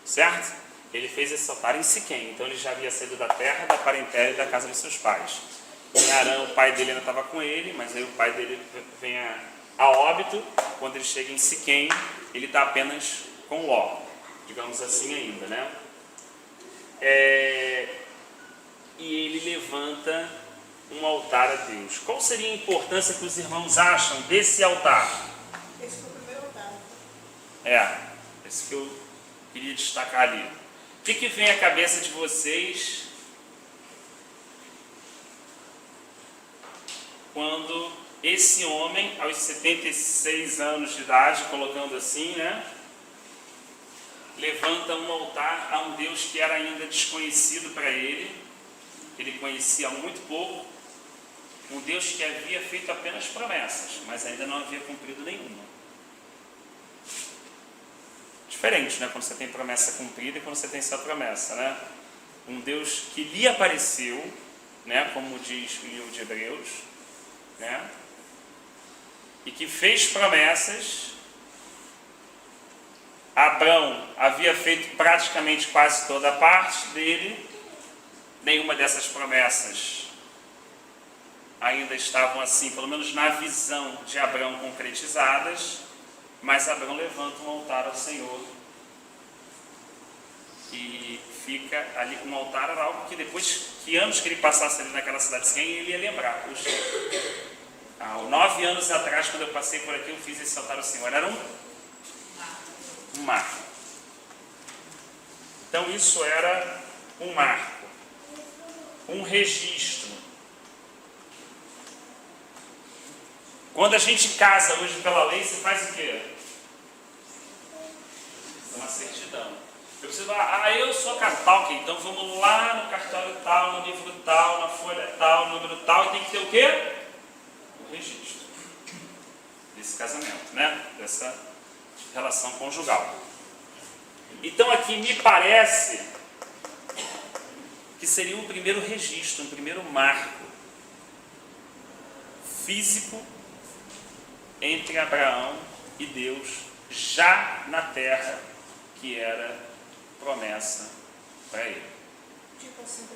certo? Ele fez esse altar em Siquém, então ele já havia saído da terra, da parentela e da casa de seus pais. Em Harã, o pai dele ainda estava com ele, mas aí o pai dele vem a óbito. Quando ele chega em Siquém, ele está apenas com Ló, digamos assim ainda, né? E ele levanta um altar a Deus. Qual seria a importância que os irmãos acham desse altar? Esse foi o primeiro altar. Esse que eu queria destacar ali. O que vem à cabeça de vocês quando esse homem, aos 76 anos de idade, colocando assim, né, levanta um altar a um Deus que era ainda desconhecido para ele, que ele conhecia muito pouco, um Deus que havia feito apenas promessas, mas ainda não havia cumprido nenhuma. Diferente, né, quando você tem promessa cumprida e quando você tem só promessa, né? Um Deus que lhe apareceu, né, como diz o livro de Hebreus, né, e que fez promessas. Abrão havia feito praticamente quase toda a parte dele, nenhuma dessas promessas ainda estavam assim, pelo menos na visão de Abrão, concretizadas, mas Abrão levanta um altar ao Senhor e fica ali. Um altar era algo que depois, que anos que ele passasse ali naquela cidade de Siquém, ele ia lembrar. 9 anos atrás, quando eu passei por aqui, eu fiz esse altar ao Senhor. Era um marco. Então isso era um marco, um registro. Quando a gente casa hoje pela lei, você faz o quê? Uma certidão. Eu preciso falar, eu sou cartório, então vamos lá no cartório tal, no livro tal, na folha tal, no número tal, e tem que ter o quê? O registro desse casamento, né? Dessa relação conjugal. Então aqui me parece que seria um primeiro registro, um primeiro marco físico entre Abraão e Deus, já na terra que era promessa para ele. Tipo assim,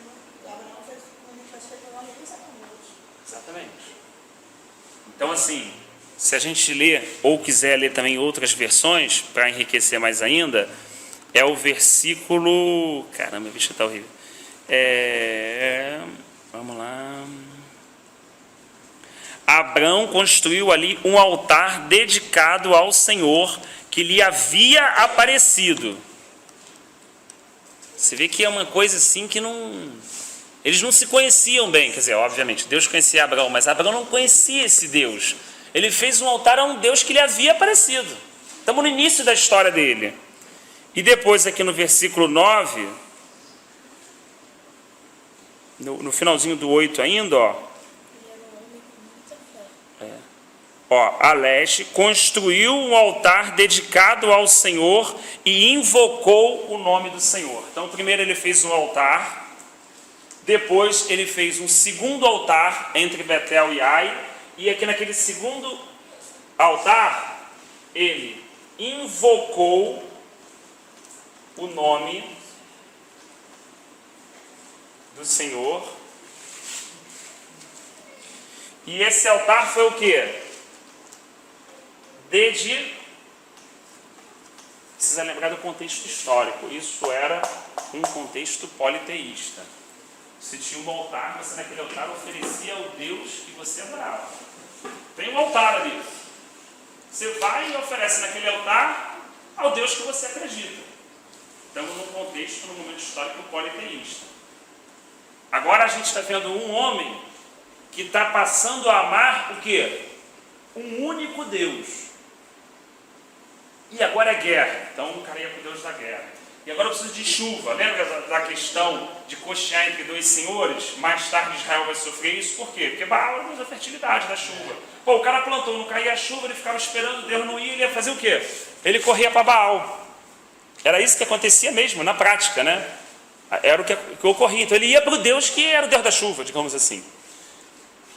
Abraão fez uma aliança com Deus. Exatamente. Então assim, se a gente ler, ou quiser ler também outras versões, para enriquecer mais ainda, é o versículo... Caramba, o bicho está horrível. Vamos lá... Abrão construiu ali um altar dedicado ao Senhor que lhe havia aparecido. Você vê que é uma coisa assim que não... Eles não se conheciam bem, quer dizer, obviamente, Deus conhecia Abrão, mas Abrão não conhecia esse Deus. Ele fez um altar a um Deus que lhe havia aparecido. Estamos no início da história dele. E depois aqui no versículo 9, no finalzinho do 8 ainda, a leste, construiu um altar dedicado ao Senhor e invocou o nome do Senhor. Então, primeiro ele fez um altar, depois ele fez um segundo altar entre Betel e Ai, e aqui naquele segundo altar, ele invocou o nome do Senhor. E esse altar foi o quê? Precisa lembrar do contexto histórico. Isso era um contexto politeísta. Se tinha um altar, você naquele altar oferecia ao Deus que você adorava. Tem um altar ali. Você vai e oferece naquele altar ao Deus que você acredita. Estamos num contexto, num momento histórico politeísta. Agora a gente está vendo um homem que está passando a amar o quê? Um único Deus. E agora é guerra. Então o cara ia para o Deus da guerra. E agora eu preciso de chuva. Lembra da questão de cochear entre dois senhores? Mais tarde Israel vai sofrer isso. Por quê? Porque Baal era o Deus da fertilidade, da chuva. O cara plantou, não caía a chuva, ele ficava esperando, Deus não ia, ele ia fazer o quê? Ele corria para Baal. Era isso que acontecia mesmo, na prática, né? Era o que ocorria. Então ele ia para o Deus que era o Deus da chuva, digamos assim.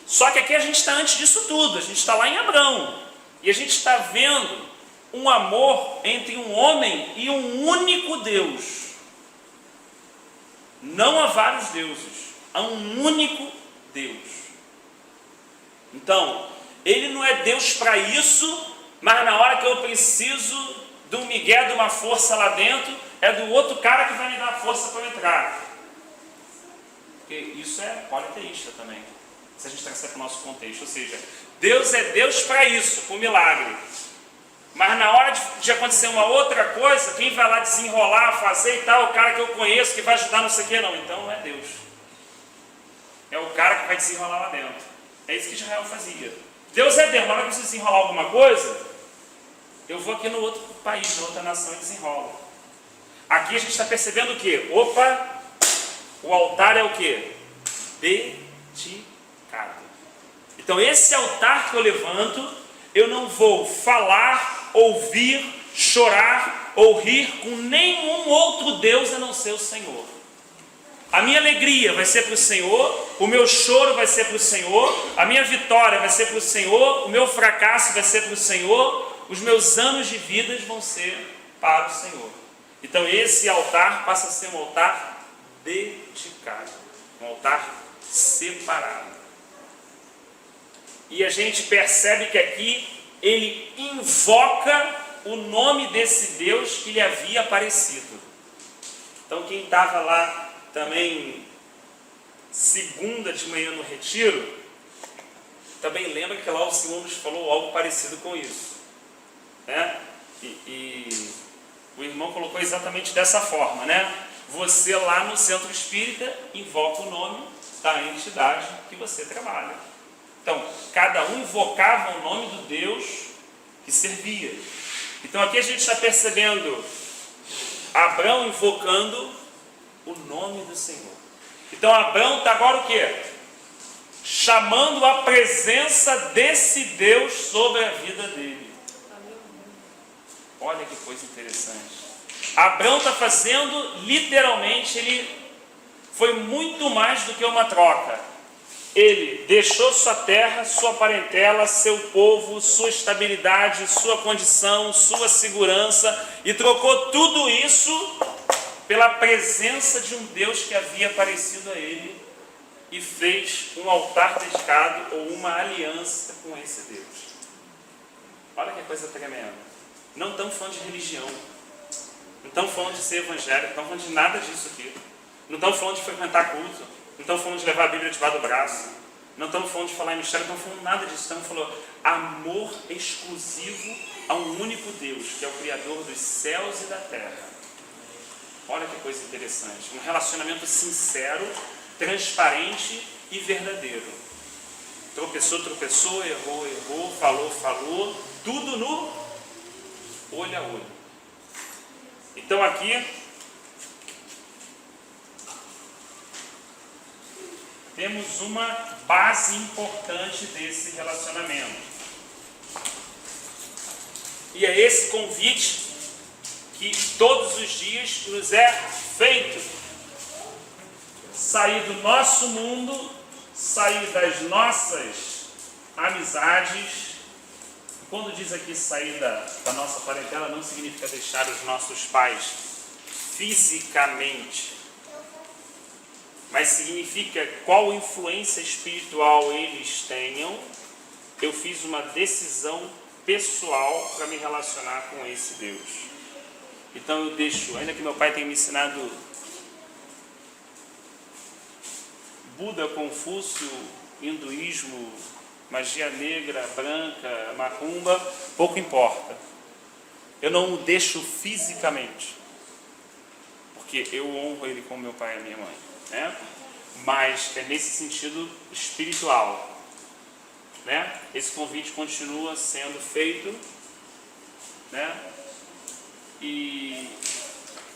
Só que aqui a gente está antes disso tudo. A gente está lá em Abrão. E a gente está vendo um amor entre um homem e um único Deus. Não há vários deuses, há um único Deus. Então, ele não é Deus para isso, mas na hora que eu preciso de um migué, de uma força lá dentro, é do outro cara que vai me dar força para eu entrar. Porque isso é politeísta também, se a gente trazer para o nosso contexto. Ou seja, Deus é Deus para isso, para o milagre. Mas na hora de acontecer uma outra coisa, quem vai lá desenrolar, fazer e tal, o cara que eu conheço, que vai ajudar não sei o que, não. Então não é Deus. É o cara que vai desenrolar lá dentro. É isso que Israel fazia. Deus é Deus, na hora que você desenrolar alguma coisa, eu vou aqui no outro país, na outra nação e desenrolo. Aqui a gente está percebendo o quê? Opa, o altar é o quê? Dedicado. Então esse altar que eu levanto, eu não vou falar, ouvir, chorar ou rir com nenhum outro Deus a não ser o Senhor. A minha alegria vai ser para o Senhor, o meu choro vai ser para o Senhor, a minha vitória vai ser para o Senhor, o meu fracasso vai ser para o Senhor, os meus anos de vida vão ser para o Senhor. Então esse altar passa a ser um altar dedicado, um altar separado. E a gente percebe que aqui ele invoca o nome desse Deus que lhe havia aparecido. Então quem estava lá também segunda de manhã no retiro, também lembra que lá o Senhor nos falou algo parecido com isso, né? E o irmão colocou exatamente dessa forma, né? Você lá no centro espírita invoca o nome da entidade que você trabalha. Então, cada um invocava o nome do Deus que servia. Então aqui a gente está percebendo Abrão invocando o nome do Senhor. Então Abrão está agora o quê? Chamando a presença desse Deus sobre a vida dele. Olha que coisa interessante. Abrão está fazendo, literalmente, ele foi muito mais do que uma troca. Ele deixou sua terra, sua parentela, seu povo, sua estabilidade, sua condição, sua segurança e trocou tudo isso pela presença de um Deus que havia aparecido a ele e fez um altar dedicado ou uma aliança com esse Deus. Olha que coisa tremenda. Não estamos falando de religião, não estamos falando de ser evangélico, não estamos falando de nada disso aqui. Não estamos falando de frequentar culto, não estamos falando de levar a Bíblia debaixo do braço, não estamos falando de falar em mistério, não estamos falando nada disso. Estamos falando amor exclusivo a um único Deus, que é o Criador dos céus e da terra. Olha que coisa interessante. Um relacionamento sincero, transparente e verdadeiro. Tropeçou, tropeçou, errou, errou, falou, falou, tudo no olho a olho. Então aqui temos uma base importante desse relacionamento. E é esse convite que todos os dias nos é feito. Sair do nosso mundo, sair das nossas amizades. Quando diz aqui sair da nossa parentela, não significa deixar os nossos pais fisicamente, mas significa qual influência espiritual eles tenham. Eu fiz uma decisão pessoal para me relacionar com esse Deus. Então eu deixo, ainda que meu pai tenha me ensinado Buda, Confúcio, hinduísmo, magia negra, branca, macumba, pouco importa. Eu não o deixo fisicamente, porque eu honro ele como meu pai e a minha mãe, né? Mas é nesse sentido espiritual, né? Esse convite continua sendo feito, né? E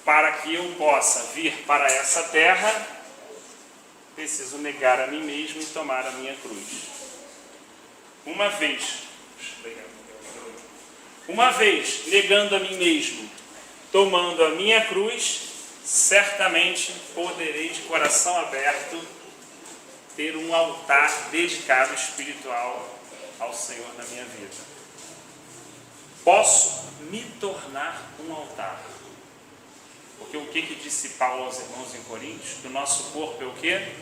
para que eu possa vir para essa terra, preciso negar a mim mesmo e tomar a minha cruz. Uma vez negando a mim mesmo, tomando a minha cruz, certamente poderei de coração aberto ter um altar dedicado espiritual ao Senhor na minha vida. posso me tornar um altar. Porque o que disse Paulo aos irmãos em Coríntios? Que o nosso corpo é o quê?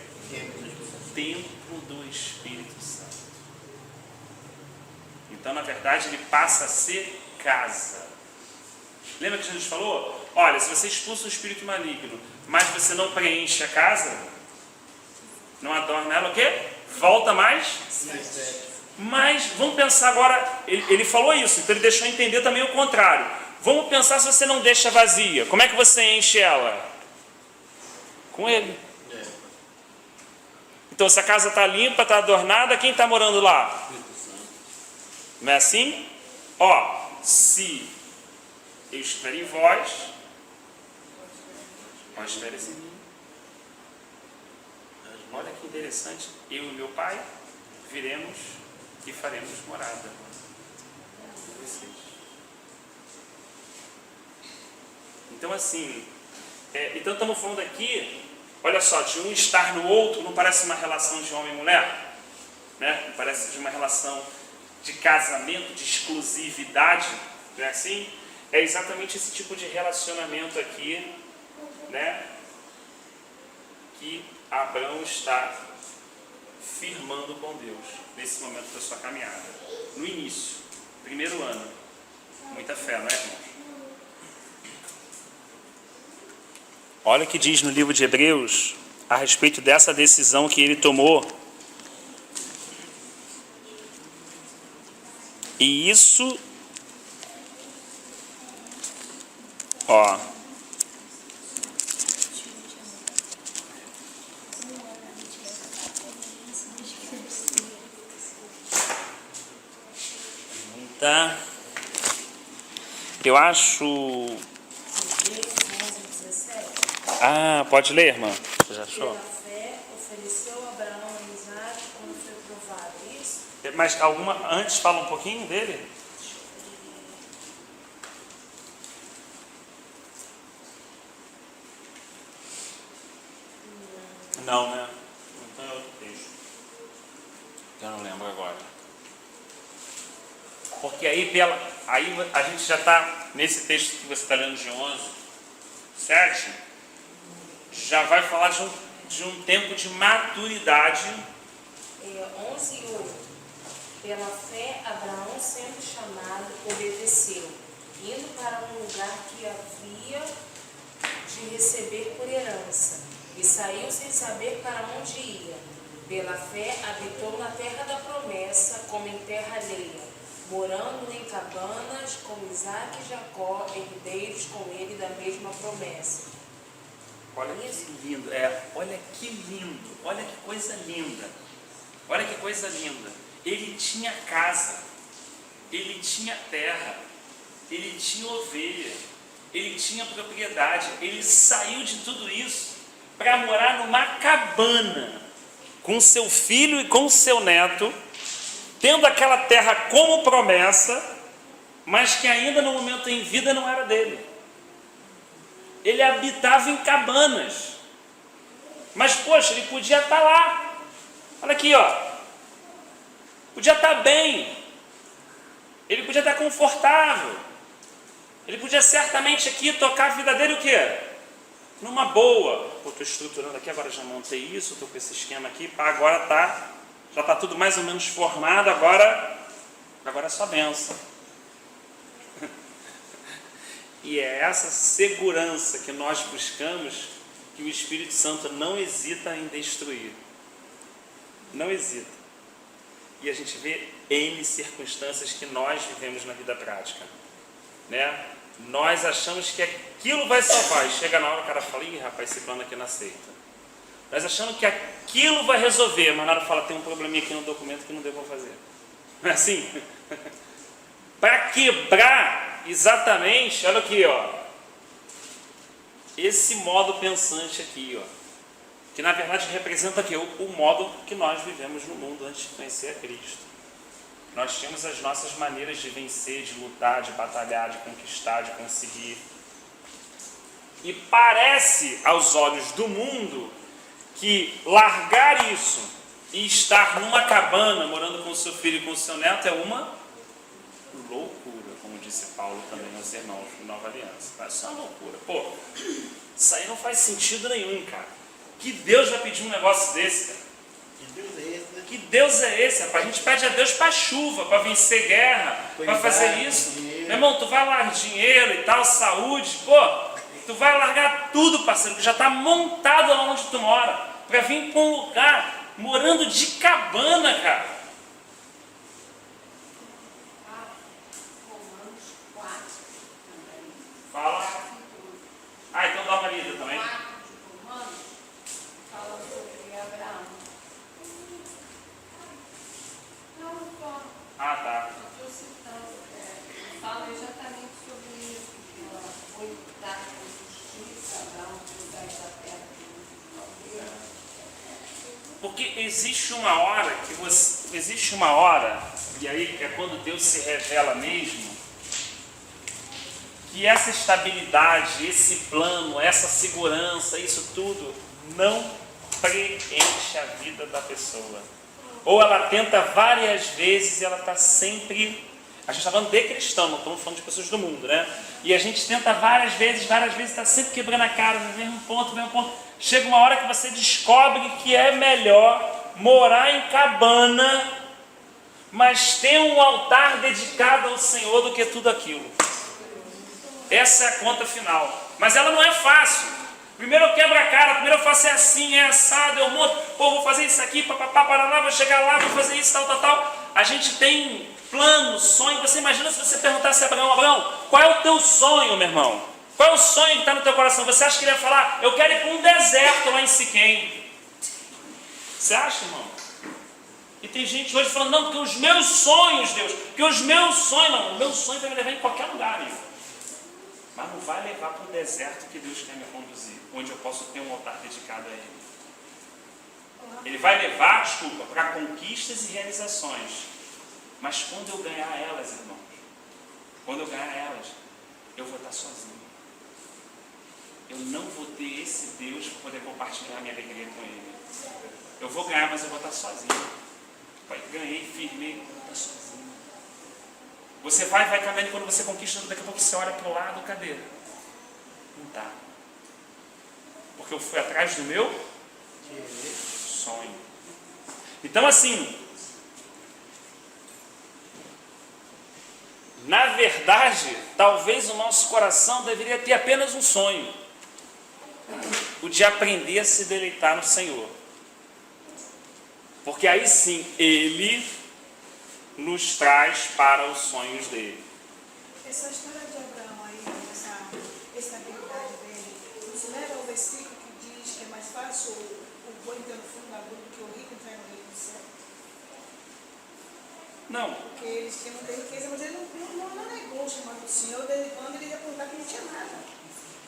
Templo do Espírito Santo. Então, na verdade, ele passa a ser casa. Lembra que Jesus falou? Olha, se você expulsa o espírito maligno, mas você não preenche a casa, não adorna ela, o quê? Volta mais? Mas vamos pensar agora, ele falou isso, então ele deixou entender também o contrário. Vamos pensar se você não deixa vazia. Como é que você enche ela? Com ele. Então, se a casa está limpa, está adornada, quem está morando lá? Não é assim? Ó, se eu estiver em vós, vós estiveres em mim. Olha que interessante. Eu e meu Pai viremos e faremos morada. Então, assim, então estamos falando aqui, olha só, de um estar no outro, não parece uma relação de homem e mulher? Né? Não parece de uma relação de casamento, de exclusividade, não é assim? É exatamente esse tipo de relacionamento aqui, né? Que Abraão está firmando com Deus, nesse momento da sua caminhada. No início, primeiro ano. Muita fé, não é, irmãos? Olha o que diz no livro de Hebreus a respeito dessa decisão que ele tomou. E isso, ó, tá? Eu acho. Ah, pode ler, irmã? Você já achou? Pela fé, ofereceu Abraão a Isaac quando foi provado. Isso? Mas alguma antes fala um pouquinho dele? Não, né? Então é outro texto. Eu não lembro agora. Porque aí a gente já está nesse texto que você está lendo de 11, 7, já vai falar de um tempo de maturidade. 11:8. Pela fé, Abraão, sendo chamado, obedeceu, indo para um lugar que havia de receber por herança, e saiu sem saber para onde ia. Pela fé, habitou na terra da promessa, como em terra alheia, morando em cabanas, como Isaac e Jacó, herdeiros com ele da mesma promessa. Olha que lindo, olha que lindo, olha que coisa linda, olha que coisa linda. Ele tinha casa, ele tinha terra, ele tinha ovelha, ele tinha propriedade, ele saiu de tudo isso para morar numa cabana com seu filho e com seu neto, tendo aquela terra como promessa, mas que ainda no momento em vida não era dele. Ele habitava em cabanas, mas poxa, ele podia estar lá, olha aqui, ó, podia estar bem, ele podia estar confortável, ele podia certamente aqui tocar a vida dele o quê? Numa boa. Estou estruturando aqui, agora já montei isso, estou com esse esquema aqui, agora já está tudo mais ou menos formado, agora é só benção. E é essa segurança que nós buscamos, que o Espírito Santo não hesita em destruir. Não hesita. E a gente vê N circunstâncias que nós vivemos na vida prática, né? Nós achamos que aquilo vai salvar, e chega na hora o cara fala, ih rapaz, esse plano aqui não aceita. Nós achamos que aquilo vai resolver, mas na hora fala, tem um probleminha aqui no documento que não devo fazer. Não é assim? Para quebrar exatamente, olha aqui, ó, esse modo pensante aqui, ó, que na verdade representa aqui o modo que nós vivemos no mundo antes de conhecer a Cristo. Nós temos as nossas maneiras de vencer, de lutar, de batalhar, de conquistar, de conseguir. E parece aos olhos do mundo que largar isso e estar numa cabana morando com seu filho e com seu neto é uma loucura, como diz disse Paulo também aos irmãos de Nova Aliança. Isso é uma loucura. Pô, isso aí não faz sentido nenhum, cara. Que Deus vai pedir um negócio desse, cara? Que Deus é esse, né? Que Deus é esse, rapaz? A gente pede a Deus para chuva, para vencer guerra, para fazer isso. Meu irmão, tu vai largar dinheiro e tal, saúde, pô, tu vai largar tudo, parceiro, que já está montado lá onde tu mora, para vir para um lugar, morando de cabana, cara. Romanos 4 também. Fala. Ah, então dá uma lida também. 4 de Romanos fala sobre Abraão. Não, só Ah, tá. estou citando, fala exatamente sobre isso, que ela foi dada por justiça, Abraão foi sair da terra de Deus. Porque existe uma hora, e aí é quando Deus se revela mesmo, que essa estabilidade, esse plano, essa segurança, isso tudo não preenche a vida da pessoa. Ou ela tenta várias vezes e ela está sempre... A gente está falando de cristão, não estamos falando de pessoas do mundo, né? E a gente tenta várias vezes, está sempre quebrando a cara no mesmo ponto. Chega uma hora que você descobre que é melhor morar em cabana, mas ter um altar dedicado ao Senhor do que tudo aquilo. Essa é a conta final. Mas ela não é fácil. Primeiro eu quebro a cara, primeiro eu faço assim, é assado, eu monto, pô, vou fazer isso aqui, papapá, paraná, vou chegar lá, vou fazer isso, tal. A gente tem plano, sonho. Você imagina se você perguntasse a Abraão, qual é o teu sonho, meu irmão? Qual é o sonho que está no teu coração? Você acha que ele ia falar, eu quero ir para um deserto lá em Siquém? Você acha, irmão? E tem gente hoje falando, não, porque os meus sonhos, Deus, porque os meus sonhos, não, o meu sonho vai me levar em qualquer lugar, irmão. Mas não vai levar para o deserto que Deus quer me conduzir, onde eu posso ter um altar dedicado a Ele. Ele vai levar, desculpa, para conquistas e realizações. Mas quando eu ganhar elas, irmãos, eu vou estar sozinho. Eu não vou ter esse Deus para poder compartilhar minha alegria com Ele. Eu vou ganhar, mas eu vou estar sozinho. Pai, ganhei, firmei, eu vou estar sozinho. Você vai caminhando e quando você conquista, daqui a pouco você olha para o lado, cadê? Não está. Porque eu fui atrás do meu sonho. Então assim, na verdade, talvez o nosso coração deveria ter apenas um sonho. O de aprender a se deleitar no Senhor. Porque aí sim, Ele nos traz para os sonhos dele. Essa história de Abraão aí, essa estabilidade dele, você lembra o versículo que diz que é mais fácil o boi entrar no fundo da agulha do que o rico entrar no reino do céu? Não. Porque eles tinham muita riqueza, mas ele não negou o chamado do Senhor, desde quando ele ia apontar que não tinha nada.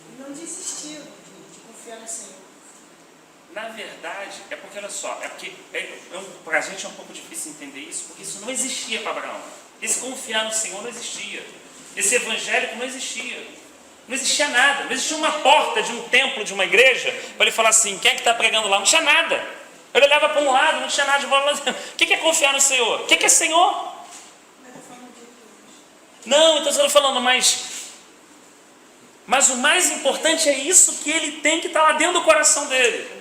Ele não desistiu de confiar no Senhor. Na verdade, é porque, olha só, para a gente é um pouco difícil entender isso, porque isso não existia para Abraão. Esse confiar no Senhor não existia. Esse evangélico não existia. Não existia nada. Não existia uma porta de um templo, de uma igreja, para ele falar assim, quem é que está pregando lá? Não tinha nada. Ele olhava para um lado, não tinha nada de bola lá dentro. O que é confiar no Senhor? O que é Senhor? Não, então você está falando, mas o mais importante é isso que ele tem que estar lá dentro do coração dele.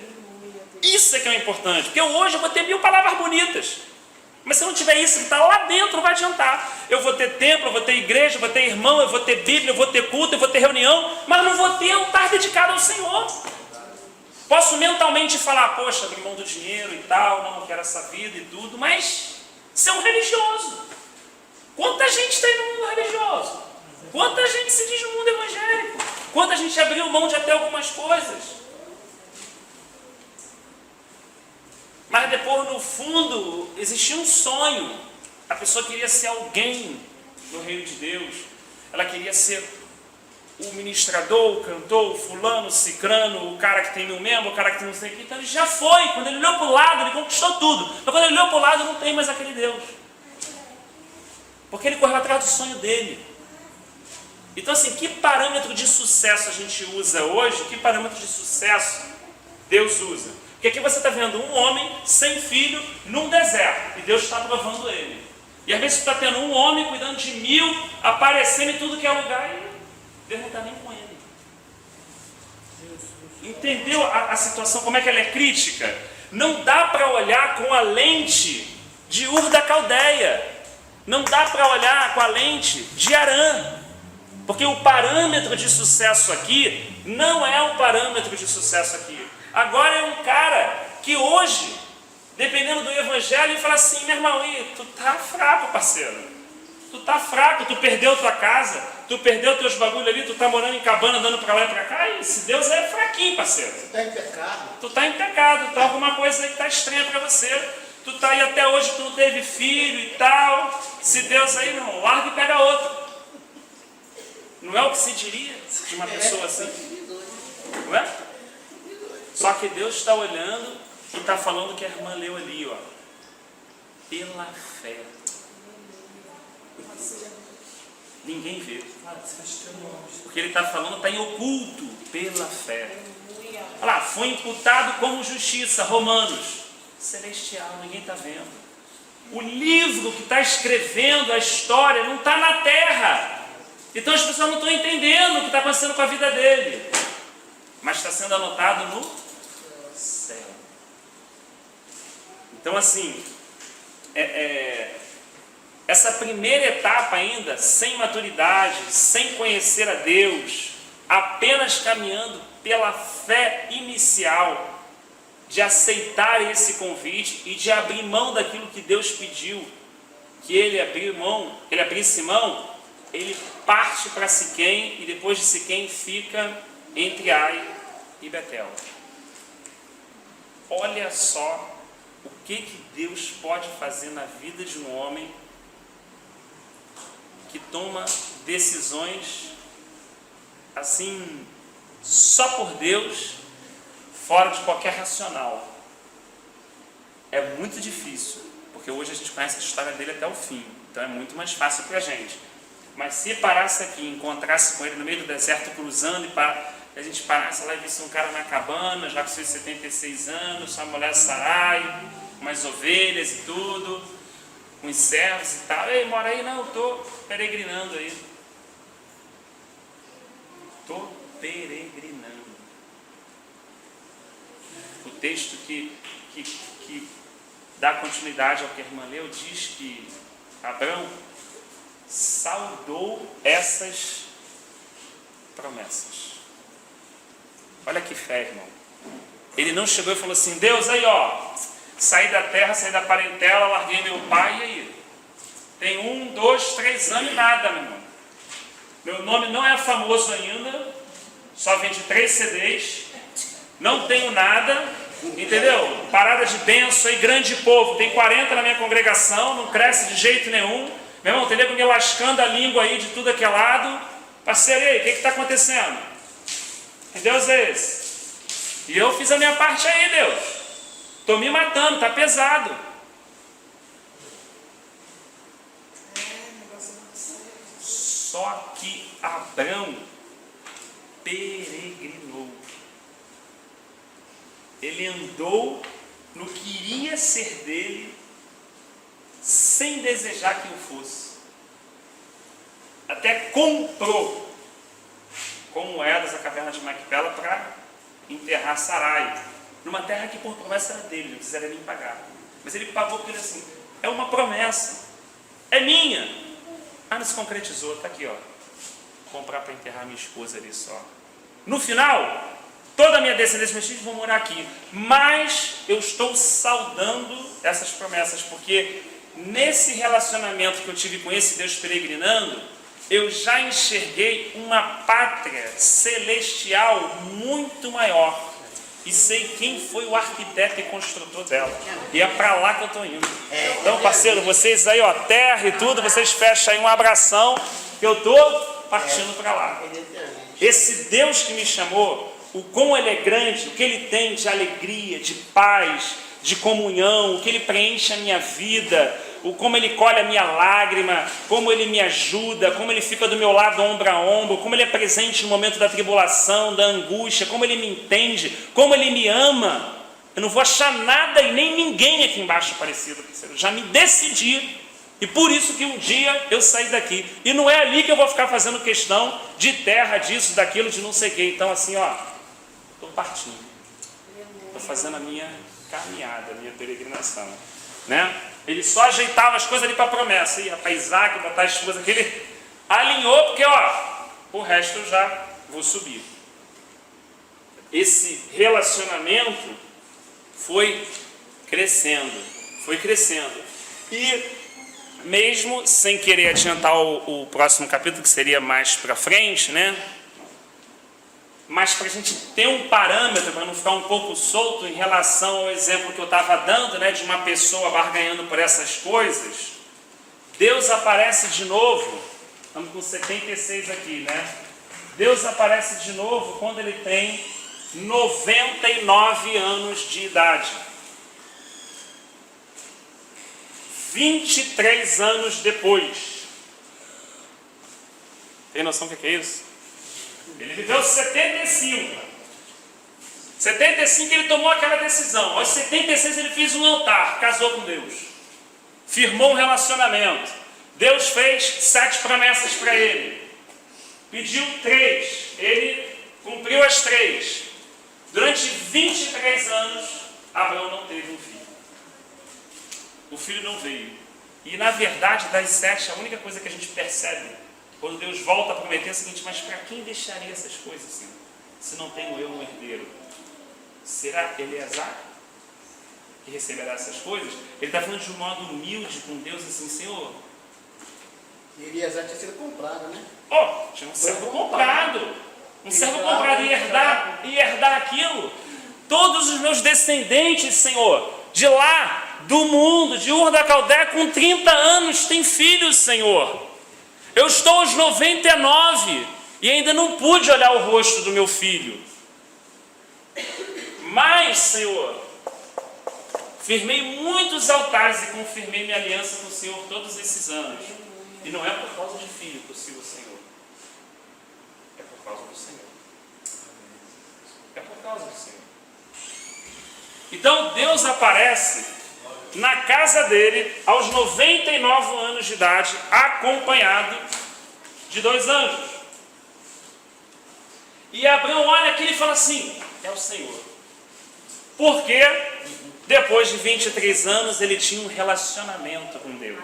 Isso é que é o importante. Porque hoje eu vou ter 1000 palavras bonitas. Mas se não tiver isso que está lá dentro, não vai adiantar. Eu vou ter templo, eu vou ter igreja, eu vou ter irmão, eu vou ter Bíblia, eu vou ter culto, eu vou ter reunião, mas não vou ter altar dedicado ao Senhor. Posso mentalmente falar, poxa, abrir mão do dinheiro e tal, não quero essa vida e tudo, mas ser um religioso. Quanta gente tem no mundo religioso? Quanta gente se diz no mundo evangélico? Quanta gente abriu mão de até algumas coisas? Mas depois, no fundo, existia um sonho. A pessoa queria ser alguém no reino de Deus. Ela queria ser o ministrador, o cantor, o fulano, o cicrano, o cara que tem 1000 membros, o cara que tem não sei o que. Então ele já foi. Quando ele olhou para o lado, ele conquistou tudo. Mas quando ele olhou para o lado, não tem mais aquele Deus. Porque ele correu atrás do sonho dele. Então assim, que parâmetro de sucesso a gente usa hoje? Que parâmetro de sucesso Deus usa? Porque aqui você está vendo um homem sem filho num deserto. E Deus está provando ele. E às vezes tu está tendo um homem cuidando de 1000, aparecendo em tudo que é lugar e Deus não está nem com ele. Entendeu a situação, como é que ela é crítica? Não dá para olhar com a lente de Ur da Caldeia. Não dá para olhar com a lente de Arã. Porque o parâmetro de sucesso aqui não é o parâmetro de sucesso aqui. Agora é um cara que hoje, dependendo do evangelho, ele fala assim: meu irmão, tu tá fraco, parceiro. Tu tá fraco, tu perdeu tua casa, tu perdeu teus bagulho ali, tu tá morando em cabana, andando pra lá e pra cá, e esse Deus é fraquinho, parceiro. Você está em pecado. Tu tá em pecado, tá alguma coisa aí que tá estranha pra você. Tu tá aí até hoje, tu não teve filho e tal. Se Deus aí, não, larga e pega outro. Não é o que se diria de uma pessoa assim? Não é? Só que Deus está olhando e está falando que a irmã leu ali, ó. Pela fé. Ninguém vê. Porque ele está falando, está em oculto. Pela fé. Olha lá, foi imputado como justiça. Romanos. Celestial, ninguém está vendo. O livro que está escrevendo a história não está na terra. Então as pessoas não estão entendendo o que está acontecendo com a vida dele. Mas está sendo anotado no céu. Então assim, essa primeira etapa ainda, sem maturidade, sem conhecer a Deus, apenas caminhando pela fé inicial, de aceitar esse convite e de abrir mão daquilo que Deus pediu, que ele abrisse mão, ele parte para Siquém e depois de Siquém fica entre Ai e Betel. Olha só o que Deus pode fazer na vida de um homem que toma decisões assim, só por Deus, fora de qualquer racional. É muito difícil, porque hoje a gente conhece a história dele até o fim, então é muito mais fácil para a gente. Mas se parasse aqui, encontrasse com ele no meio do deserto, cruzando, e a gente parasse lá e visse um cara na cabana, já com seus 76 anos, sua mulher Sarai, umas ovelhas e tudo, uns servos e tal. Ei, mora aí? Não, estou peregrinando aí. Estou peregrinando. O texto que dá continuidade ao que a irmã leu diz que Abrão saudou essas promessas. Olha que fé, irmão. Ele não chegou e falou assim: Deus, aí ó, saí da terra, saí da parentela, larguei meu pai, e aí? Tem 1, 2, 3 anos e nada, meu irmão. Meu nome não é famoso ainda, só vendi 3 CDs, não tenho nada, entendeu? Parada de benção aí, grande povo, tem 40 na minha congregação, não cresce de jeito nenhum. Meu irmão, tem nego me lascando a língua aí de tudo que é lado. Parceiro, aí, o que está acontecendo? Que Deus é esse? E eu fiz a minha parte aí, Deus. Estou me matando, está pesado. Só que Abrão peregrinou. Ele andou no que iria ser dele, sem desejar que o fosse. Até comprou com moedas a caverna de Macpela para enterrar Sarai, numa terra que por promessa era dele, não quiseram nem pagar. Mas ele pagou porque ele assim, é uma promessa, é minha. Ah, não se concretizou, está aqui, ó. Comprar para enterrar minha esposa ali só. No final, toda a minha descendência, meus filhos vão morar aqui. Mas eu estou saudando essas promessas, porque nesse relacionamento que eu tive com esse Deus peregrinando, eu já enxerguei uma pátria celestial muito maior. E sei quem foi o arquiteto e construtor dela. E é para lá que eu estou indo. Então, parceiro, vocês aí, ó, terra e tudo, vocês fecham aí um abração, que eu estou partindo para lá. Esse Deus que me chamou, o quão ele é grande, o que ele tem de alegria, de paz, de comunhão, o que ele preenche a minha vida, como ele colhe a minha lágrima, como ele me ajuda, como ele fica do meu lado ombro a ombro, como ele é presente no momento da tribulação, da angústia, como ele me entende, como ele me ama. Eu não vou achar nada e nem ninguém aqui embaixo parecido. Eu já me decidi E por isso que um dia eu saí daqui. E não é ali que eu vou ficar fazendo questão de terra, disso, daquilo, de não sei o quê. Então assim, ó, estou partindo. Estou fazendo a minha caminhada, a minha peregrinação. Né? Ele só ajeitava as coisas ali para a promessa. E rapaz, Isaac, botar as coisas que ele alinhou, porque ó, o resto eu já vou subir. Esse relacionamento foi crescendo. E mesmo sem querer adiantar o próximo capítulo, que seria mais para frente, né? Mas para a gente ter um parâmetro, para não ficar um pouco solto em relação ao exemplo que eu estava dando, né? De uma pessoa barganhando por essas coisas, Deus aparece de novo, estamos com 76 aqui, né? Deus aparece de novo quando ele tem 99 anos de idade. 23 anos depois. Tem noção do que é isso? Ele viveu 75. 75 ele tomou aquela decisão. Aos 76 ele fez um altar, casou com Deus. Firmou um relacionamento. Deus fez 7 promessas para ele. Pediu 3. Ele cumpriu as 3. Durante 23 anos, Abraão não teve um filho. O filho não veio. E na verdade, das 7, a única coisa que a gente percebe, quando Deus volta a prometer, é o seguinte: mas para quem deixaria essas coisas assim? Se não tenho eu um herdeiro? Será Eleazar que receberá essas coisas? Ele está falando de um modo humilde com Deus, assim: Senhor. E Eleazar tinha sido comprado, né? Tinha um servo comprado. Um servo comprado e herdar aquilo. Todos os meus descendentes, Senhor, de lá, do mundo, de Ur da Caldeia, com 30 anos, tem filhos, Senhor. Eu estou aos 99 e ainda não pude olhar o rosto do meu filho. Mas, Senhor, firmei muitos altares e confirmei minha aliança com o Senhor todos esses anos. E não é por causa de filho que eu sigo o Senhor. É por causa do Senhor. É por causa do Senhor. Então Deus aparece na casa dele aos 99 anos de idade, acompanhado de 2 anjos. E Abraão olha aqui e fala assim: é o Senhor. Porque depois de 23 anos ele tinha um relacionamento com Deus.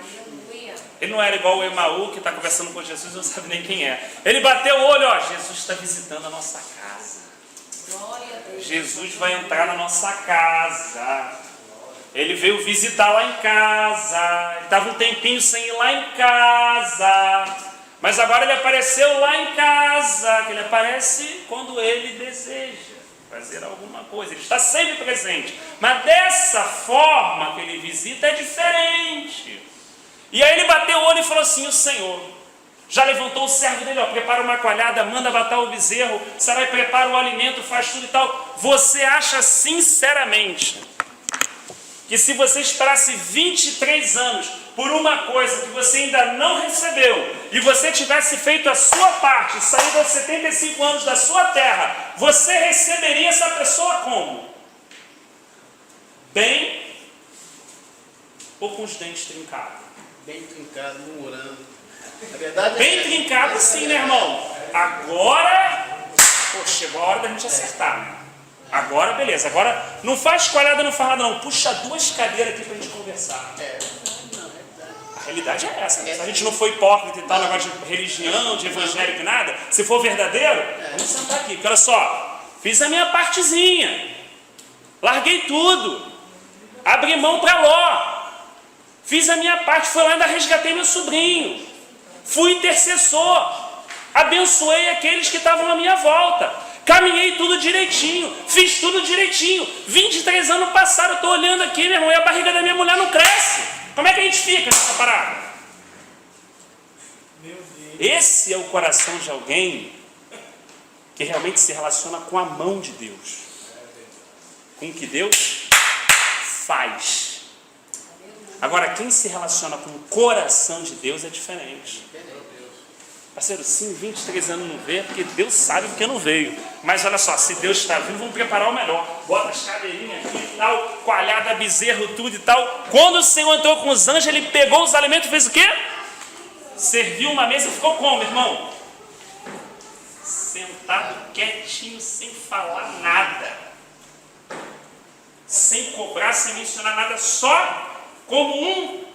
Ele não era igual o Emaú, que está conversando com Jesus e não sabe nem quem é. Ele bateu o olho, Jesus está visitando a nossa casa. Jesus vai entrar na nossa casa. Ele veio visitar lá em casa. Ele estava um tempinho sem ir lá em casa. Mas agora ele apareceu lá em casa. Que ele aparece quando ele deseja fazer alguma coisa. Ele está sempre presente. Mas dessa forma que ele visita é diferente. E aí ele bateu o olho e falou assim: o Senhor já levantou o servo dele, prepara uma coalhada, manda matar o bezerro, Sarai prepara o alimento, faz tudo e tal. Você acha sinceramente que se você esperasse 23 anos por uma coisa que você ainda não recebeu, e você tivesse feito a sua parte, saído aos 75 anos da sua terra, você receberia essa pessoa como? Bem ou com os dentes trincados? Bem trincado, murmurando. A verdade é bem trincado sim, né, irmão? Agora, chegou a hora da gente acertar, né? Agora, beleza. Agora, não faz coalhada, não faz nada, não. Puxa 2 cadeiras aqui pra gente conversar. A realidade é essa. Né? Se a gente não for hipócrita e tal, negócio de religião, de evangélico e nada, se for verdadeiro, vamos sentar aqui. Porque olha só, fiz a minha partezinha. Larguei tudo. Abri mão pra Ló. Fiz a minha parte, fui lá e ainda resgatei meu sobrinho. Fui intercessor. Abençoei aqueles que estavam à minha volta. Caminhei tudo direitinho. Fiz tudo direitinho. 23 anos passaram, eu estou olhando aqui, meu irmão, e a barriga da minha mulher não cresce. Como é que a gente fica nessa parada? Esse é o coração de alguém que realmente se relaciona com a mão de Deus. Com o que Deus faz. Agora, quem se relaciona com o coração de Deus é diferente. Parceiro, sim, 23 anos não vê, porque Deus sabe porque não veio. Mas olha só, se Deus está vivo, vamos preparar o melhor. Bota as cadeirinhas aqui. tal, coalhada, bezerro, tudo e tal. Quando o Senhor entrou com os anjos, ele pegou os alimentos e fez o quê? Serviu uma mesa e ficou como, irmão? Sentado quietinho, sem falar nada. Sem cobrar, sem mencionar nada, só como um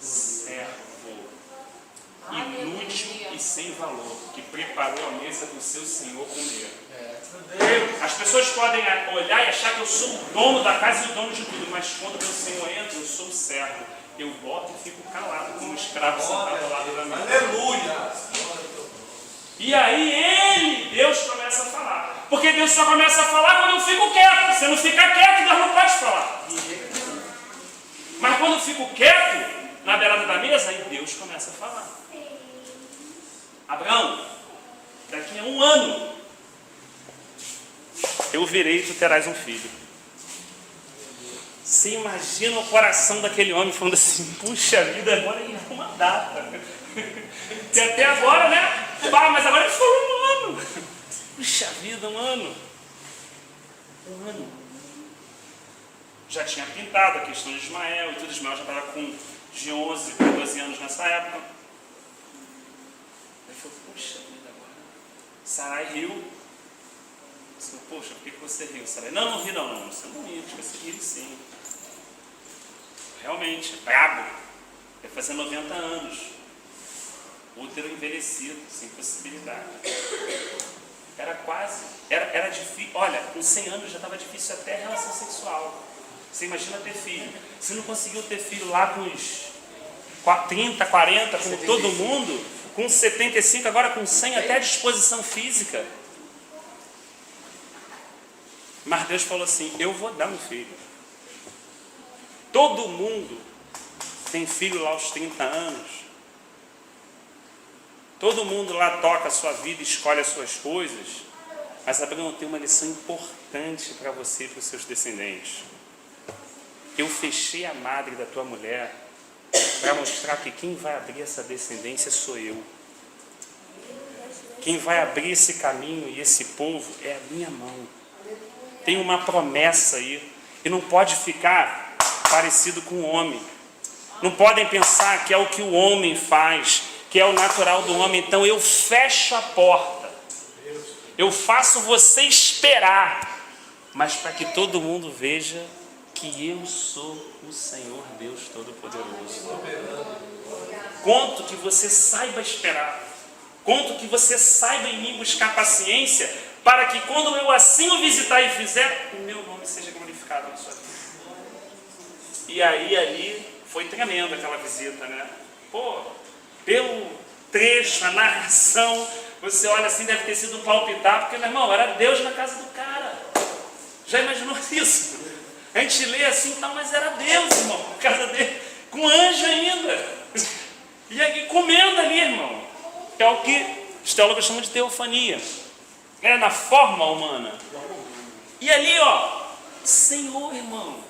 servo inútil e sem valor, que preparou a mesa do seu Senhor comer. As pessoas podem olhar e achar que eu sou o dono da casa e o dono de tudo, mas quando meu Senhor entra, eu sou o servo. Eu boto e fico calado, como um escravo sentado ao lado da mesa. Aleluia! E aí Deus começa a falar. Porque Deus só começa a falar quando eu fico quieto. Se eu não ficar quieto, Deus não pode falar. Mas quando eu fico quieto, na beirada da mesa, aí Deus começa a falar. Abraão, daqui a 1 ano, eu virei e tu terás um filho. Você imagina o coração daquele homem falando assim, puxa vida, agora ele arruma uma data. Que até agora, né? Mas agora ele falou 1 ano. Puxa vida, 1 ano. 1 ano. Já tinha pintado a questão de Ismael e tudo. Ismael já estava com de 11 para 12 anos nessa época. Ele falou, puxa vida, agora. Sarai riu. Disse, poxa, por que você riu, Sarai? Não ri não. Você não riu, você riu sim. Realmente, brabo. Vai fazer 90 anos. Útero envelhecido, sem possibilidade. Era quase, era difícil. Olha, com 100 anos já estava difícil até a relação sexual. Você imagina ter filho. Você não conseguiu ter filho lá com os 30, 40, como todo mundo, com 75, agora com 100, até a disposição física. Mas Deus falou assim, eu vou dar um filho. Todo mundo tem filho lá aos 30 anos. Todo mundo lá toca a sua vida, escolhe as suas coisas. Mas Abraão, tem uma lição importante para você e para os seus descendentes. Eu fechei a madre da tua mulher para mostrar que quem vai abrir essa descendência sou eu. Quem vai abrir esse caminho e esse povo é a minha mão. Tem uma promessa aí. E não pode ficar parecido com o homem. Não podem pensar que é o que o homem faz, que é o natural do homem. Então eu fecho a porta. Eu faço você esperar. Mas para que todo mundo veja que eu sou o Senhor Deus Todo-Poderoso. Conto que você saiba esperar. Conto que você saiba em mim buscar paciência, para que quando eu assim o visitar e fizer, o meu nome seja glorificado na sua vida. E aí ali foi tremenda aquela visita, né? Pô, pelo trecho, a narração, você olha assim, deve ter sido um palpitar, porque, meu irmão, era Deus na casa do cara. Já imaginou isso? A gente lê assim, tá, mas era Deus, irmão, na casa dele, com anjo ainda. E aí comendo ali, irmão. É o que os teólogos chamam de teofania. É na forma humana. E ali, ó, Senhor, irmão.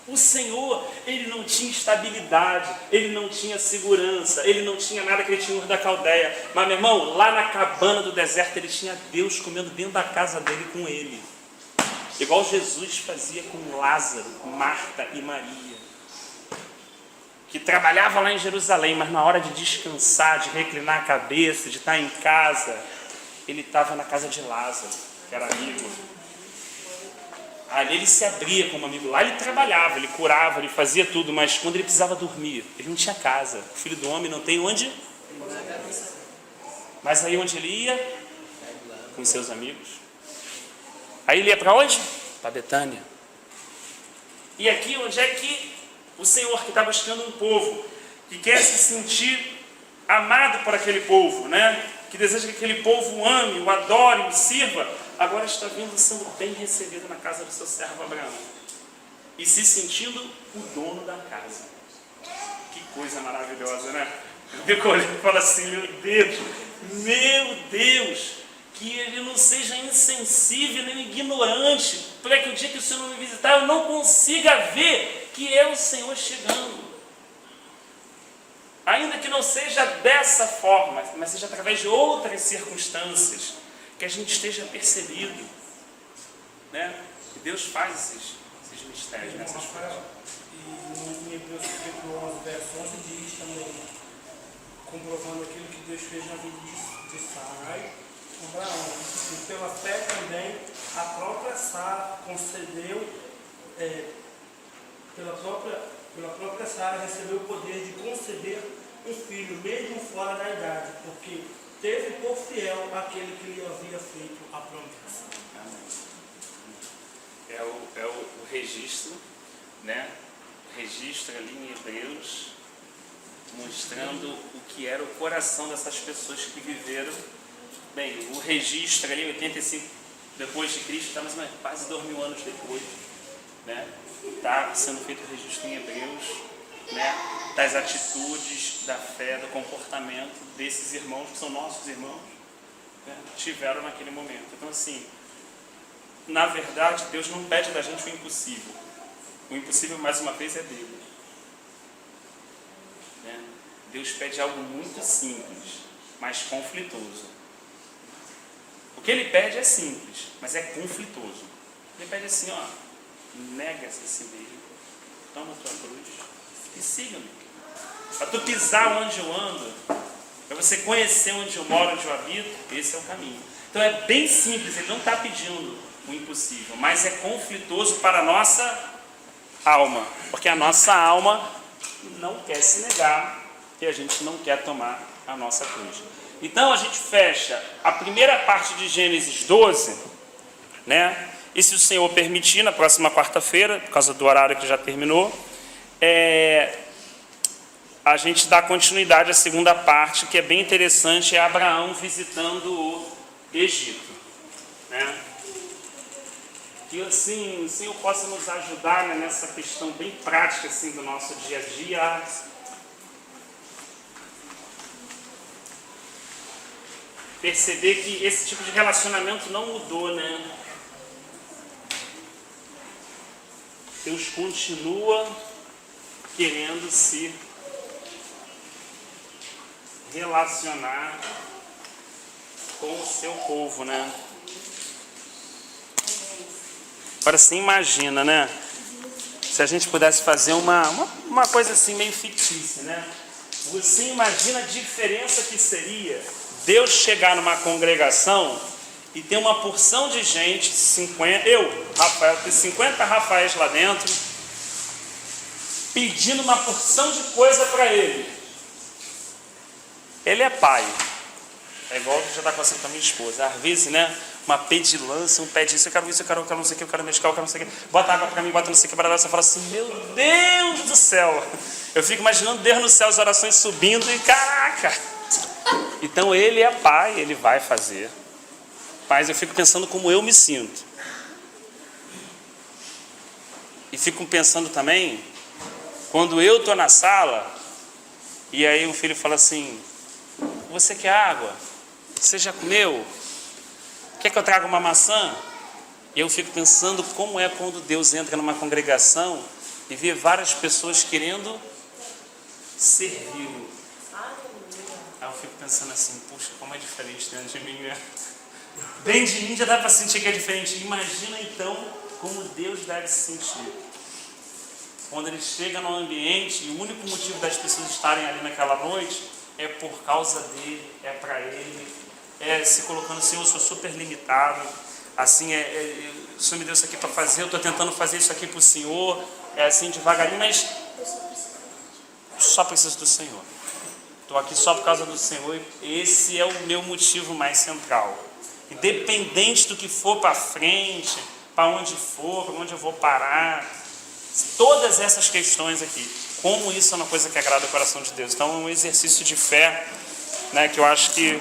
O Senhor, ele não tinha estabilidade, ele não tinha segurança, ele não tinha nada que ele tinha Ur da Caldeia. Mas, meu irmão, lá na cabana do deserto, ele tinha Deus comendo dentro da casa dele com ele. Igual Jesus fazia com Lázaro, Marta e Maria. Que trabalhava lá em Jerusalém, mas na hora de descansar, de reclinar a cabeça, de estar em casa, ele estava na casa de Lázaro, que era amigo. Ali ele se abria como amigo. Lá ele trabalhava, ele curava, ele fazia tudo, mas quando ele precisava dormir, ele não tinha casa. O filho do homem não tem onde? Mas aí onde ele ia? Com seus amigos. Aí ele ia para onde? Para Betânia. E aqui onde é que o Senhor, que está buscando um povo, que quer se sentir amado por aquele povo, né? Que deseja que aquele povo o ame, o adore, o sirva, agora está vindo sendo bem recebido na casa do seu servo Abraão. E se sentindo o dono da casa. Que coisa maravilhosa, né? Eu fico olhando e falo assim, meu Deus, que ele não seja insensível nem ignorante, para que o dia que o Senhor não me visitar, eu não consiga ver que é o Senhor chegando. Ainda que não seja dessa forma, mas seja através de outras circunstâncias, que a gente esteja percebido, né? Que Deus faz esses mistérios nessas coisas. Rafael, e em Hebreus capítulo 11, verso 11 diz também, comprovando aquilo que Deus fez na vida de Sarai, Abraão, e pela fé também a própria Sara concedeu, pela própria Sara recebeu o poder de conceber um filho, mesmo fora da idade, porque teve por fiel aquele que lhe havia feito a promessa. É o registro, né? Registro ali em Hebreus, mostrando o que era o coração dessas pessoas que viveram. Bem, o registro ali, 85 depois de Cristo, está mais ou menos quase 2000 anos depois, né? Está sendo feito o registro em Hebreus, né? Das atitudes, da fé, do comportamento desses irmãos, que são nossos irmãos, né? Tiveram naquele momento. Então, assim, na verdade, Deus não pede da gente o impossível. O impossível, mais uma vez, é dele. Né? Deus pede algo muito simples, mas conflitoso. O que ele pede é simples, mas é conflitoso. Ele pede assim, ó, nega-se a si mesmo, toma a tua cruz e siga-me. Para tu pisar onde eu ando, para você conhecer onde eu moro, onde eu habito, esse é o caminho. Então é bem simples, ele não está pedindo o impossível, mas é conflitoso para a nossa alma, porque a nossa alma não quer se negar e a gente não quer tomar a nossa cruz. Então a gente fecha a primeira parte de Gênesis 12, né? E se o Senhor permitir, na próxima quarta-feira, por causa do horário que já terminou, a gente dá continuidade à segunda parte, que é bem interessante, é Abraão visitando o Egito, né? Que assim, o Senhor possa nos ajudar, né, nessa questão bem prática assim, do nosso dia a dia. Perceber que esse tipo de relacionamento não mudou, né? Deus continua querendo se relacionar com o seu povo, né? Agora você imagina, né? Se a gente pudesse fazer uma coisa assim meio fictícia, né? Você imagina a diferença que seria Deus chegar numa congregação e ter uma porção de gente, 50, Rafael, ter 50 Rafaéis lá dentro, pedindo uma porção de coisa para ele. Ele é pai. É igual que já está acontecendo com a minha esposa. Às vezes, né? Uma pedilança, um pé disso, eu quero isso, eu quero não sei o que, eu quero Nescau, eu quero não sei o que. Bota água para mim, bota não sei o que, você fala assim, meu Deus do céu. Eu fico imaginando Deus no céu, as orações subindo e caraca. Então ele é pai, ele vai fazer. Mas eu fico pensando como eu me sinto. E fico pensando também, quando eu estou na sala, e aí o filho fala assim, você quer água? Você já comeu? Quer que eu traga uma maçã? E eu fico pensando como é quando Deus entra numa congregação e vê várias pessoas querendo servi-lo. Aí eu fico pensando assim, puxa, como é diferente dentro de mim, né? Dentro de mim já dá para sentir que é diferente. Imagina então como Deus deve se sentir. Quando ele chega no ambiente e o único motivo das pessoas estarem ali naquela noite é por causa dele, é para ele, é se colocando assim, eu sou super limitado, assim, o Senhor me deu isso aqui para fazer, eu estou tentando fazer isso aqui para o Senhor, é assim devagarinho, mas só preciso do Senhor. Estou aqui só por causa do Senhor, esse é o meu motivo mais central. Independente do que for para frente, para onde for, para onde eu vou parar, todas essas questões aqui, como isso é uma coisa que agrada o coração de Deus. Então é um exercício de fé, né, que eu acho que